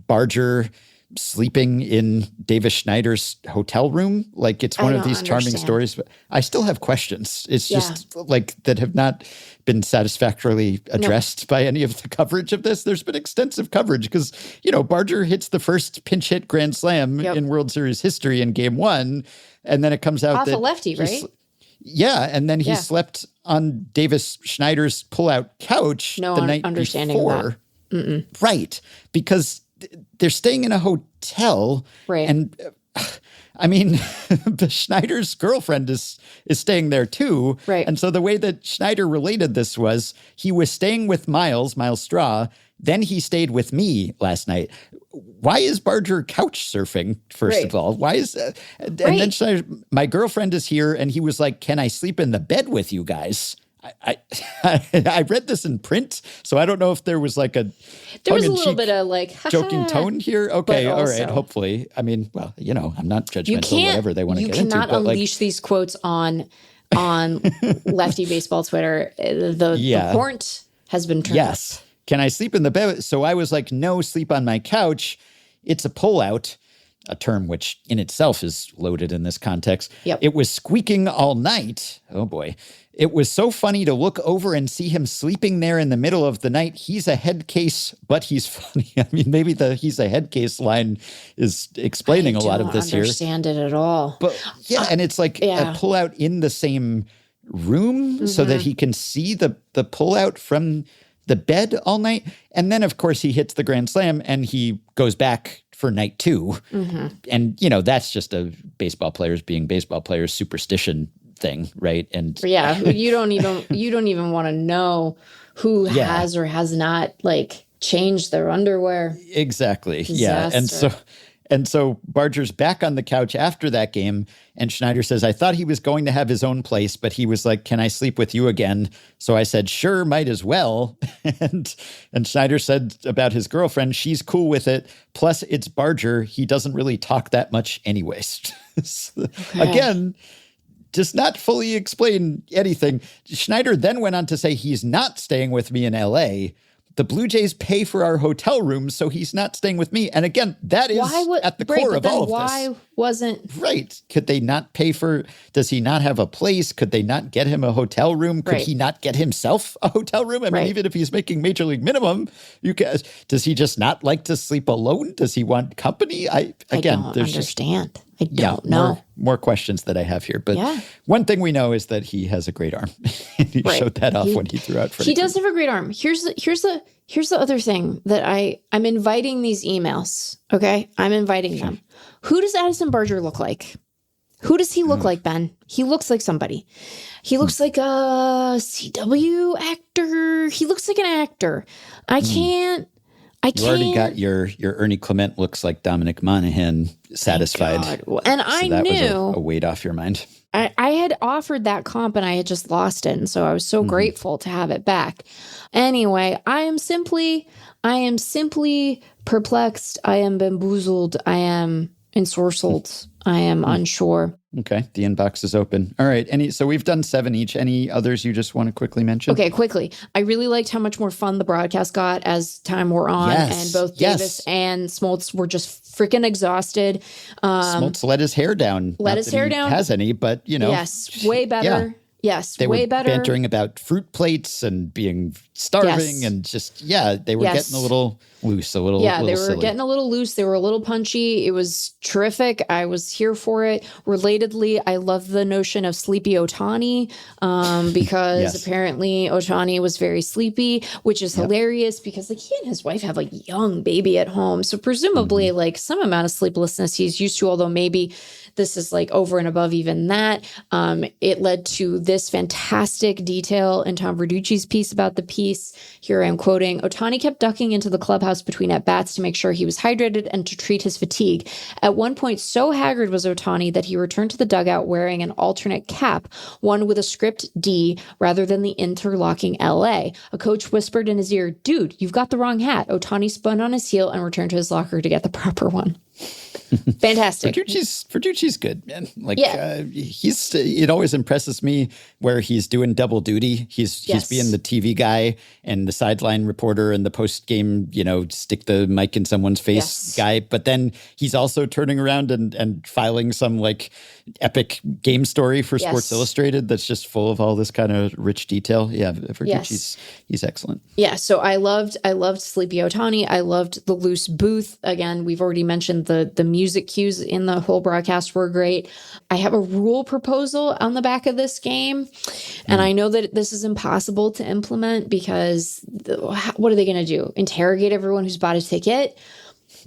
Barger sleeping in Davis Schneider's hotel room. It's one of these charming stories, but I still have questions. It's just that have not been satisfactorily addressed by any of the coverage of this. There's been extensive coverage because, Barger hits the first pinch hit grand slam in World Series history in Game 1. And then it comes out off that a lefty, right? And then he slept on Davis Schneider's pullout couch the night before. Right. Because they're staying in a hotel. Right. And I mean, the Schneider's girlfriend is staying there too. Right. And so the way that Schneider related this was he was staying with Miles Straw. Then he stayed with me last night. Why is Barger couch surfing, first of all? Why is and then Schneider, my girlfriend is here, and he was like, can I sleep in the bed with you guys? I read this in print, so I don't know if there was a there was a little bit of joking tone here. Okay, all right. Hopefully, I mean, well, I'm not judgmental. Whatever they want to get into. You cannot unleash these quotes on lefty baseball Twitter. The port has been turned up. Can I sleep in the bed? So I was like, no, sleep on my couch. It's a pullout. a term which in itself is loaded in this context. Yep. It was squeaking all night. Oh boy. It was so funny to look over and see him sleeping there in the middle of the night. He's a head case, but he's funny. I mean, maybe the he's a head case line is explaining a lot of this here. I don't understand it at all. But yeah, and it's like a pullout in the same room so that he can see the pullout from the bed all night. And then, of course, he hits the grand slam and he goes back for night 2. And, that's just a baseball players being baseball players superstition thing, right? And you don't even want to know who has or has not changed their underwear. Exactly. Disaster. Yeah. And so Barger's back on the couch after that game, and Schneider says, I thought he was going to have his own place, but he was like, can I sleep with you again? So I said, sure, might as well. and Schneider said about his girlfriend, she's cool with it. Plus, it's Barger. He doesn't really talk that much anyways. Again, does not fully explain anything. Schneider then went on to say he's not staying with me in L.A., the Blue Jays pay for our hotel rooms, so he's not staying with me. And again, that is at the core of all of this. Why wasn't... Right. Could they not pay for... Does he not have a place? Could they not get him a hotel room? Could he not get himself a hotel room? I mean, even if he's making major league minimum, does he just not like to sleep alone? Does he want company? I don't understand. I don't know. More questions that I have here. But one thing we know is that he has a great arm. He showed that off when he threw out Freddie. He does have a great arm. Here's the other thing that I'm inviting these emails. Okay? I'm inviting them. Who does Addison Barger look like? Who does he look like, Ben? He looks like somebody. He looks like a CW actor. He looks like an actor. I can't. You already got your Ernie Clement looks like Dominic Monaghan satisfied. And I knew was a weight off your mind. I had offered that comp and I had just lost it. And so I was so grateful to have it back. Anyway, I am simply perplexed. I am bamboozled. I am ensorcelled. I am unsure. Okay. The inbox is open. All right. So we've done 7 each. Any others you just want to quickly mention? Okay, quickly. I really liked how much more fun the broadcast got as time wore on. And both Davis and Smoltz were just freaking exhausted. Smoltz let his hair down. Has any, but Yes, way better. Yeah. Yes, they way were better. Bantering about fruit plates and being starving and just, they were getting a little loose, they were silly. Getting a little loose. They were a little punchy. It was terrific. I was here for it. Relatedly, I love the notion of sleepy Ohtani because apparently Ohtani was very sleepy, which is hilarious because he and his wife have a young baby at home. So presumably some amount of sleeplessness he's used to, although maybe this is over and above even that. It led to this fantastic detail in Tom Verducci's piece about the piece. Here I'm quoting, Ohtani kept ducking into the clubhouse between at-bats to make sure he was hydrated and to treat his fatigue. At one point, so haggard was Ohtani that he returned to the dugout wearing an alternate cap, one with a script D rather than the interlocking LA. A coach whispered in his ear, dude, you've got the wrong hat. Ohtani spun on his heel and returned to his locker to get the proper one. Fantastic. Verducci's good, man. It always impresses me where he's doing double duty. He's being the TV guy and the sideline reporter and the post game, stick the mic in someone's face guy. But then he's also turning around and filing some epic game story for Sports Illustrated that's just full of all this kind of rich detail. Yeah, Verducci's he's excellent. Yeah, so I loved Sleepy Ohtani. I loved the loose booth. Again, we've already mentioned the music cues in the whole broadcast were great. I have a rule proposal on the back of this game, and I know that this is impossible to implement because what are they going to do? Interrogate everyone who's bought a ticket?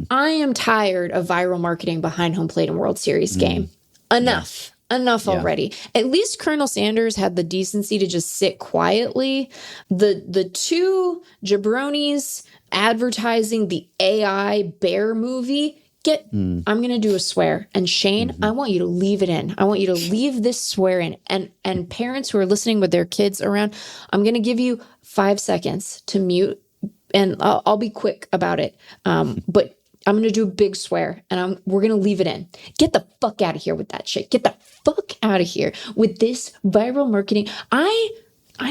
I am tired of viral marketing behind home plate and World Series game. Enough already. At least Colonel Sanders had the decency to just sit quietly. The two jabronis advertising the AI bear movie. I'm going to do a swear. And Shane, I want you to leave it in. I want you to leave this swear in. And parents who are listening with their kids around, I'm going to give you 5 seconds to mute. And I'll be quick about it. But I'm going to do a big swear. And we're going to leave it in. Get the fuck out of here with that shit. Get the fuck out of here with this viral marketing. I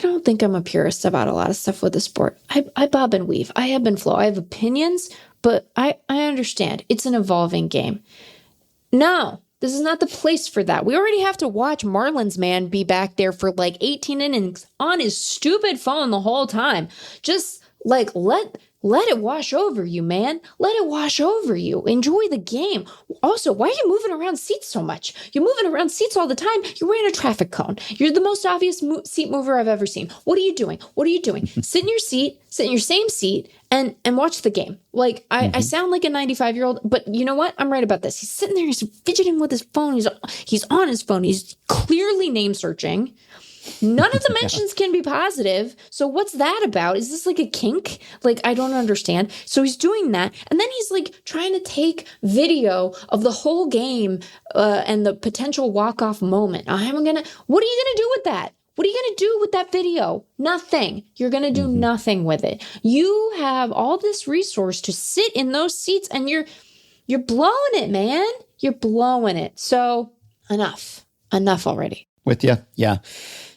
don't think I'm a purist about a lot of stuff with the sport. I bob and weave. I ebb and flow. I have opinions, but I understand. It's an evolving game. No, this is not the place for that. We already have to watch Marlins man be back there for like 18 innings on his stupid phone the whole time. Just like let it wash over you, man. Let it wash over you. Enjoy the game. Also, why are you moving around seats so much? You're moving around seats all the time. You're wearing a traffic cone. You're the most obvious seat mover I've ever seen. What are you doing? What are you doing? Sit in your seat, sit in your same seat, and watch the game. Like, I sound like a 95-year-old, but you know what? I'm right about this. He's sitting there, he's fidgeting with his phone. He's on his phone. He's clearly name searching. None of the mentions can be positive. So what's that about? Is this like a kink? Like, I don't understand. So he's doing that. And then he's like trying to take video of the whole game and the potential walk-off moment. What are you going to do with that? What are you going to do with that video? Nothing. You're going to do nothing with it. You have all this resource to sit in those seats and you're blowing it, man. You're blowing it. So enough already. With you. Yeah.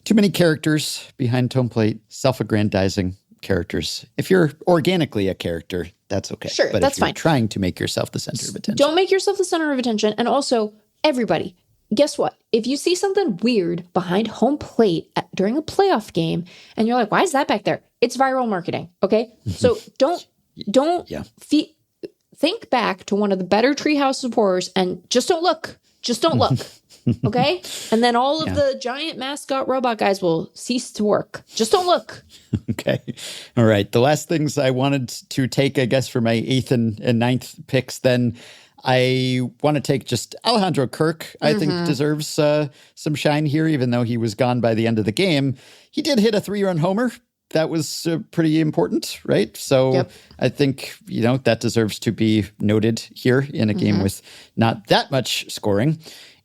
Too many characters behind home plate, self-aggrandizing characters. If you're organically a character, that's okay. Sure, but that's if you're fine. Trying to make yourself the center of attention. Don't make yourself the center of attention. And also, everybody, guess what? If you see something weird behind home plate during a playoff game, and you're like, why is that back there? It's viral marketing, okay? So don't think back to one of the better Treehouse supporters and just don't look. Just don't look. Okay? And then all of the giant mascot robot guys will cease to work. Just don't look. Okay. All right. The last things I wanted to take, I guess, for my 8th and 9th picks, then I want to take just Alejandro Kirk, I think deserves some shine here, even though he was gone by the end of the game. He did hit a 3-run homer. That was pretty important, right? So I think, that deserves to be noted here in a game with not that much scoring.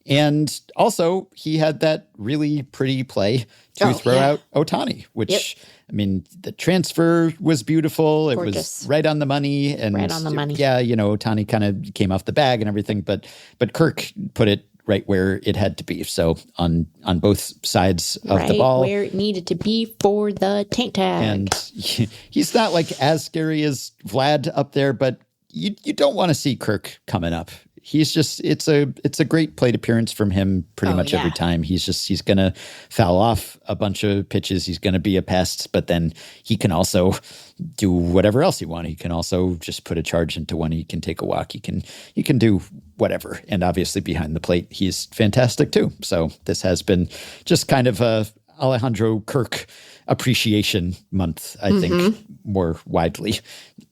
And also, he had that really pretty play to throw out Ohtani, which, I mean, the transfer was beautiful. Gorgeous. It was right on the money. And right on the money. Yeah, Ohtani kind of came off the bag and everything, but Kirk put it right where it had to be. So on both sides of the ball. Where it needed to be for the taint tag. And he's not like as scary as Vlad up there, but you don't want to see Kirk coming up. He's just, it's a great plate appearance from him pretty much every time. He's going to foul off a bunch of pitches. He's going to be a pest, but then he can also do whatever else he wants. He can also just put a charge into one. He can take a walk. He can do whatever. And obviously behind the plate, he's fantastic too. So this has been just kind of a Alejandro Kirk appreciation month, I think, more widely,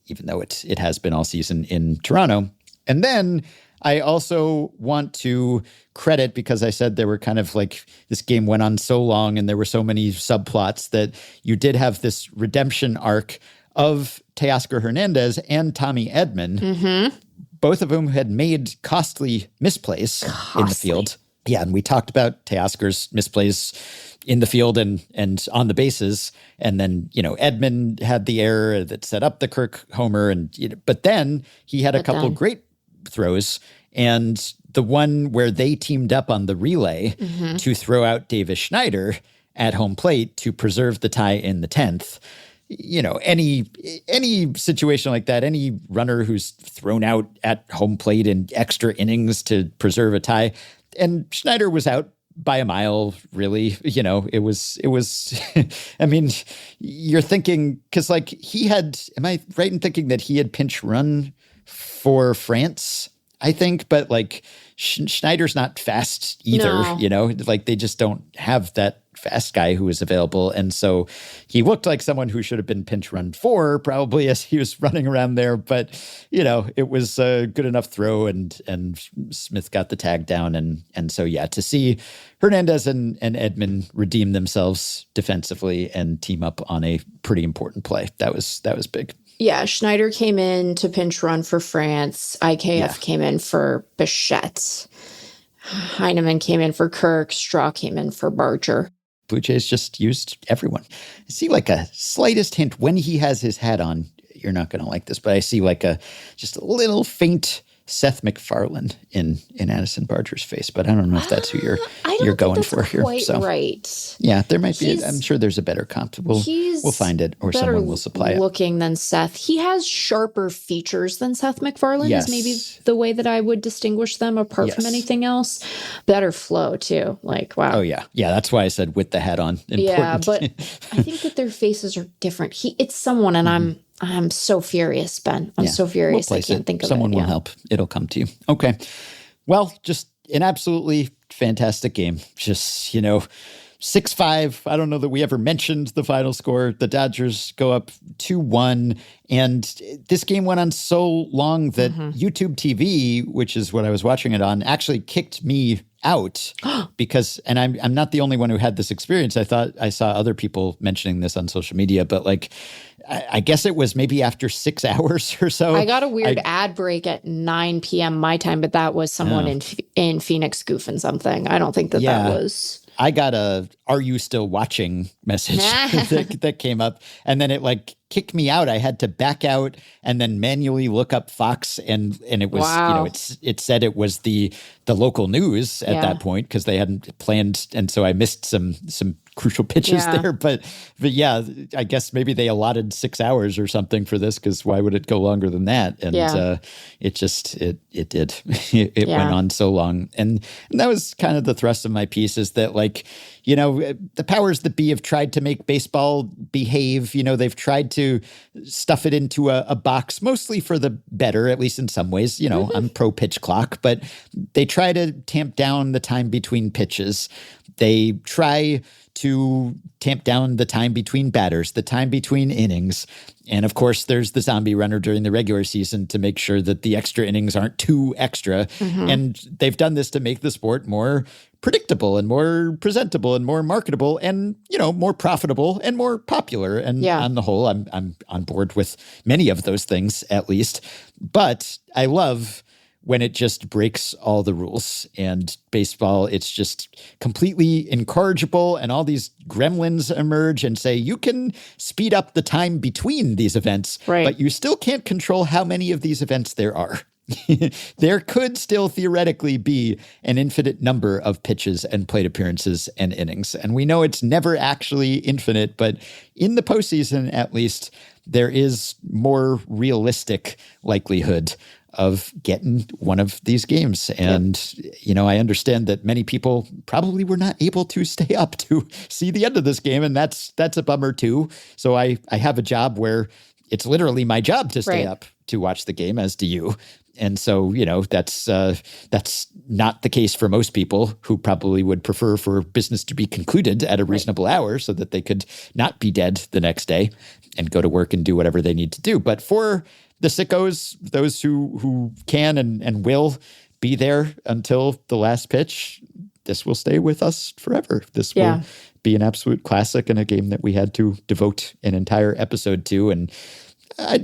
even though it has been all season in Toronto. And then I also want to credit, because I said there were kind of like this game went on so long and there were so many subplots, that you did have this redemption arc of Teoscar Hernandez and Tommy Edman, both of whom had made costly misplays in the field. Yeah, and we talked about Teoscar's misplays in the field and on the bases. And then, Edman had the error that set up the Kirk homer. But then he had a couple great throws, and the one where they teamed up on the relay to throw out Davis Schneider at home plate to preserve the tie in the 10th. Any situation like that, any runner who's thrown out at home plate in extra innings to preserve a tie, and Schneider was out by a mile, really. It was I mean, you're thinking, because like am I right in thinking that he had pinch run for France, I think, but like Schneider's not fast either, like they just don't have that fast guy who is available. And so he looked like someone who should have been pinch run for, probably, as he was running around there. But, it was a good enough throw, and Smith got the tag down. And so, to see Hernandez and Edman redeem themselves defensively and team up on a pretty important play, that was big. Yeah, Schneider came in to pinch run for France. IKF came in for Bichette. Heineman came in for Kirk. Straw came in for Barger. Blue Jays just used everyone. I see like a slightest hint when he has his hat on. You're not going to like this, but I see like just a little faint Seth MacFarlane in Addison Barger's face, but I don't know if that's who you're going for here. Quite right. Yeah, there might be. I'm sure there's a better comp. We'll find it, or someone will supply it. Looking than Seth. He has sharper features than Seth MacFarlane. Yes. Is maybe the way that I would distinguish them apart from anything else. Better flow too. Like wow. Oh yeah. That's why I said with the hat on. Important. Yeah, but I think that their faces are different. It's someone, and I'm so furious, Ben. I'm so furious. I can't think of Someone it. will help. It'll come to you. Okay. Well, just an absolutely fantastic game. Just, 6-5. I don't know that we ever mentioned the final score. The Dodgers go up 2-1. And this game went on so long that YouTube TV, which is what I was watching it on, actually kicked me out because, and I'm not the only one who had this experience. I thought I saw other people mentioning this on social media, but I guess it was maybe after 6 hours or so. I got a weird ad break at 9 p.m. my time, but that was someone in Phoenix goofing something. I don't think that was... I got a "Are you still watching?" message that came up, and then it kicked me out. I had to back out and then manually look up Fox, and it was it said it was the local news at that point because they hadn't planned, and so I missed some crucial pitches there. But yeah, I guess maybe they allotted 6 hours or something for this because why would it go longer than that? And it did. It went on so long, and that was kind of the thrust of my piece is that the powers that be have tried to make baseball behave. They've tried to stuff it into a box, mostly for the better, at least in some ways. I'm pro pitch clock, but they try to tamp down the time between pitches. They try to tamp down the time between batters, the time between innings. And of course, there's the zombie runner during the regular season to make sure that the extra innings aren't too extra. And they've done this to make the sport more predictable and more presentable and more marketable and, more profitable and more popular. And on the whole, I'm on board with many of those things, at least. But I love when it just breaks all the rules. And baseball, it's just completely incorrigible, and all these gremlins emerge and say, you can speed up the time between these events, but you still can't control how many of these events there are. There could still theoretically be an infinite number of pitches and plate appearances and innings. And we know it's never actually infinite, but in the postseason, at least, there is more realistic likelihood of getting one of these games. And, I understand that many people probably were not able to stay up to see the end of this game. And that's a bummer too. So I have a job where it's literally my job to stay up to watch the game, as do you. And so, that's not the case for most people who probably would prefer for business to be concluded at a reasonable hour so that they could not be dead the next day and go to work and do whatever they need to do. But for the sickos, those who can and will be there until the last pitch, this will stay with us forever. This will be an absolute classic and a game that we had to devote an entire episode to. And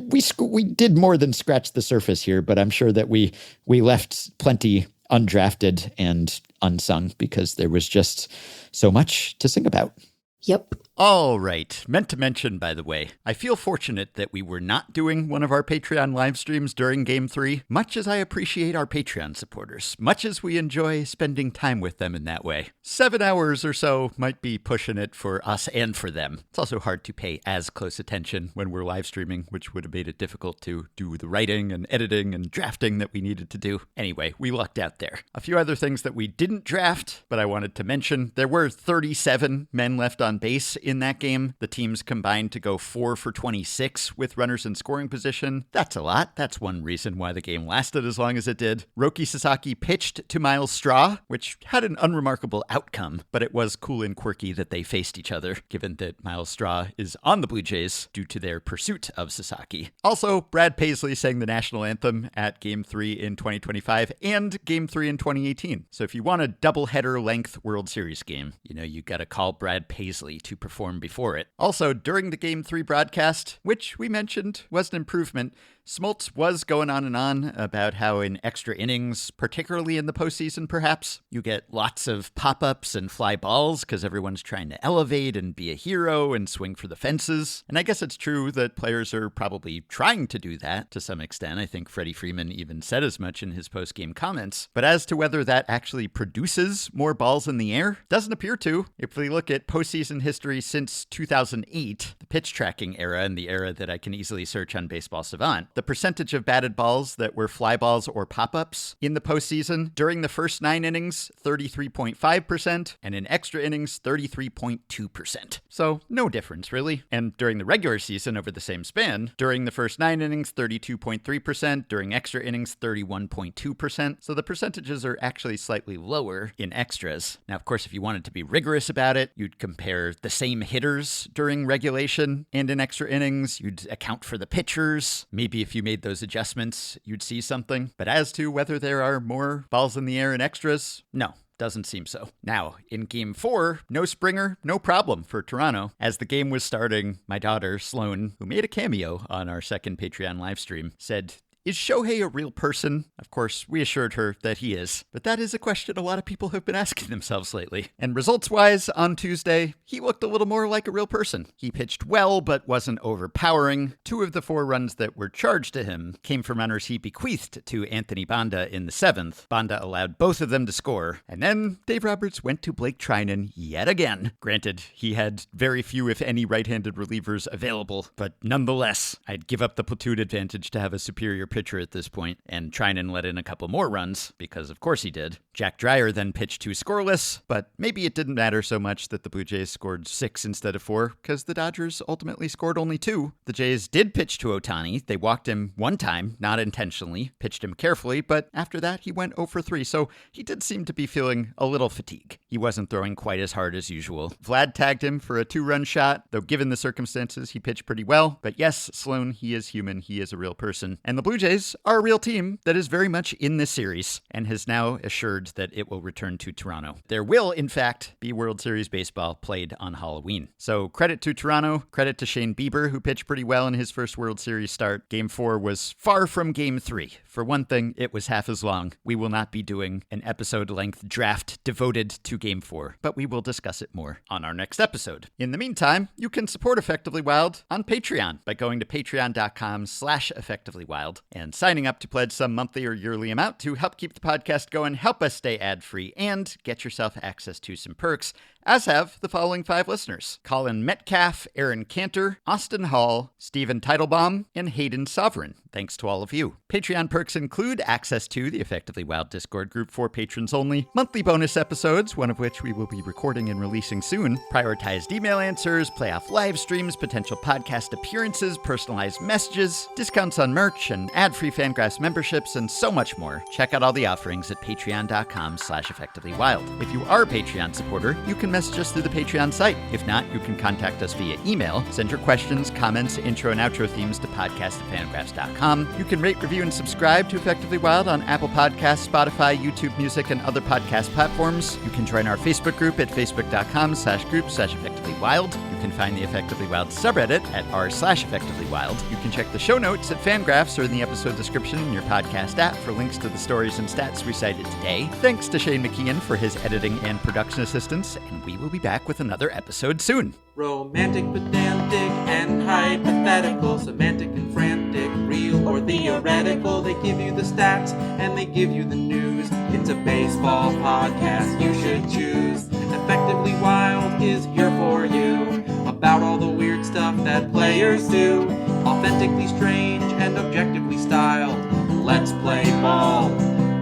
we did more than scratch the surface here, but I'm sure that we left plenty undrafted and unsung because there was just so much to sing about. Yep. All right. Meant to mention, by the way, I feel fortunate that we were not doing one of our Patreon live streams during Game 3, much as I appreciate our Patreon supporters, much as we enjoy spending time with them in that way. 7 hours or so might be pushing it for us and for them. It's also hard to pay as close attention when we're live streaming, which would have made it difficult to do the writing and editing and drafting that we needed to do. Anyway, we lucked out there. A few other things that we didn't draft, but I wanted to mention. There were 37 men left on base in that game. The teams combined to go 4 for 26 with runners in scoring position. That's a lot. That's one reason why the game lasted as long as it did. Roki Sasaki pitched to Miles Straw, which had an unremarkable outcome, but it was cool and quirky that they faced each other, given that Miles Straw is on the Blue Jays due to their pursuit of Sasaki. Also, Brad Paisley sang the national anthem at Game 3 in 2025 and Game 3 in 2018. So if you want a doubleheader length World Series game, you gotta call Brad Paisley to perform form before it. Also, during the Game 3 broadcast, which we mentioned was an improvement, Smoltz was going on and on about how in extra innings, particularly in the postseason perhaps, you get lots of pop-ups and fly balls because everyone's trying to elevate and be a hero and swing for the fences. And I guess it's true that players are probably trying to do that to some extent. I think Freddie Freeman even said as much in his post-game comments. But as to whether that actually produces more balls in the air, doesn't appear to. If we look at postseason history since 2008, the pitch tracking era and the era that I can easily search on Baseball Savant, the percentage of batted balls that were fly balls or pop-ups in the postseason during the first 9 innings, 33.5%, and in extra innings, 33.2%. So no difference, really. And during the regular season over the same span, during the first 9 innings, 32.3%, during extra innings, 31.2%. So the percentages are actually slightly lower in extras. Now, of course, if you wanted to be rigorous about it, you'd compare the same hitters during regulation and in extra innings. You'd account for the pitchers. Maybe if you made those adjustments, you'd see something. But as to whether there are more balls in the air in extras, no. Doesn't seem so. Now, in Game 4, no Springer, no problem for Toronto. As the game was starting, my daughter, Sloan, who made a cameo on our second Patreon livestream, said, "Is Shohei a real person?" Of course, we assured her that he is. But that is a question a lot of people have been asking themselves lately. And results-wise, on Tuesday, he looked a little more like a real person. He pitched well, but wasn't overpowering. 2 of the 4 runs that were charged to him came from runners he bequeathed to Anthony Banda in the 7th. Banda allowed both of them to score. And then Dave Roberts went to Blake Trinan yet again. Granted, he had very few, if any, right-handed relievers available. But nonetheless, I'd give up the platoon advantage to have a superior pitcher at this point, and Trinan let in a couple more runs, because of course he did. Jack Dreyer then pitched 2 scoreless, but maybe it didn't matter so much that the Blue Jays scored 6 instead of 4, because the Dodgers ultimately scored only 2. The Jays did pitch to Ohtani. They walked him 1 time, not intentionally, pitched him carefully, but after that he went 0 for 3, so he did seem to be feeling a little fatigue. He wasn't throwing quite as hard as usual. Vlad tagged him for a 2-run shot, though given the circumstances, he pitched pretty well. But yes, Sloan, he is human, he is a real person. And the Blue Jays are a real team that is very much in this series and has now assured that it will return to Toronto. There will, in fact, be World Series baseball played on Halloween. So credit to Toronto, credit to Shane Bieber, who pitched pretty well in his first World Series start. Game 4 was far from Game 3. For one thing, it was half as long. We will not be doing an episode-length draft devoted to Game 4, but we will discuss it more on our next episode. In the meantime, you can support Effectively Wild on Patreon by going to patreon.com/effectivelywild and signing up to pledge some monthly or yearly amount to help keep the podcast going, help us stay ad-free, and get yourself access to some perks, as have the following 5 listeners: Colin Metcalf, Aaron Cantor, Austin Hall, Stephen Teitelbaum, and Hayden Sovereign. Thanks to all of you. Patreon perks include access to the Effectively Wild Discord group for patrons only, monthly bonus episodes, one of which we will be recording and releasing soon, prioritized email answers, playoff live streams, potential podcast appearances, personalized messages, discounts on merch, and ad-free FanGraphs memberships, and so much more. Check out all the offerings at patreon.com/effectivelywild. If you are a Patreon supporter, you can message us through the Patreon site. If not, you can contact us via email. Send your questions, comments, intro and outro themes to podcast@fangraphs.com. You can rate, review, and subscribe to Effectively Wild on Apple Podcasts, Spotify, YouTube Music, and other podcast platforms. You can join our Facebook group at facebook.com/group/effectivelywild. You can find the Effectively Wild subreddit at r/effectivelywild. You can check the show notes at FanGraphs or in the episode description in your podcast app for links to the stories and stats we cited today. Thanks to Shane McKeon for his editing and production assistance, and we will be back with another episode soon. Romantic, pedantic, and hypothetical, semantic and frantic, real or theoretical. They give you the stats and they give you the news. It's a baseball podcast you should choose. Effectively Wild is here for you. About all the weird stuff that players do. Authentically strange and objectively styled. Let's play ball.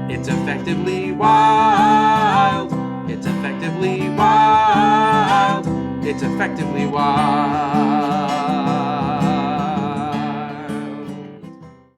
It's Effectively Wild. It's Effectively Wild. It's Effectively Wild.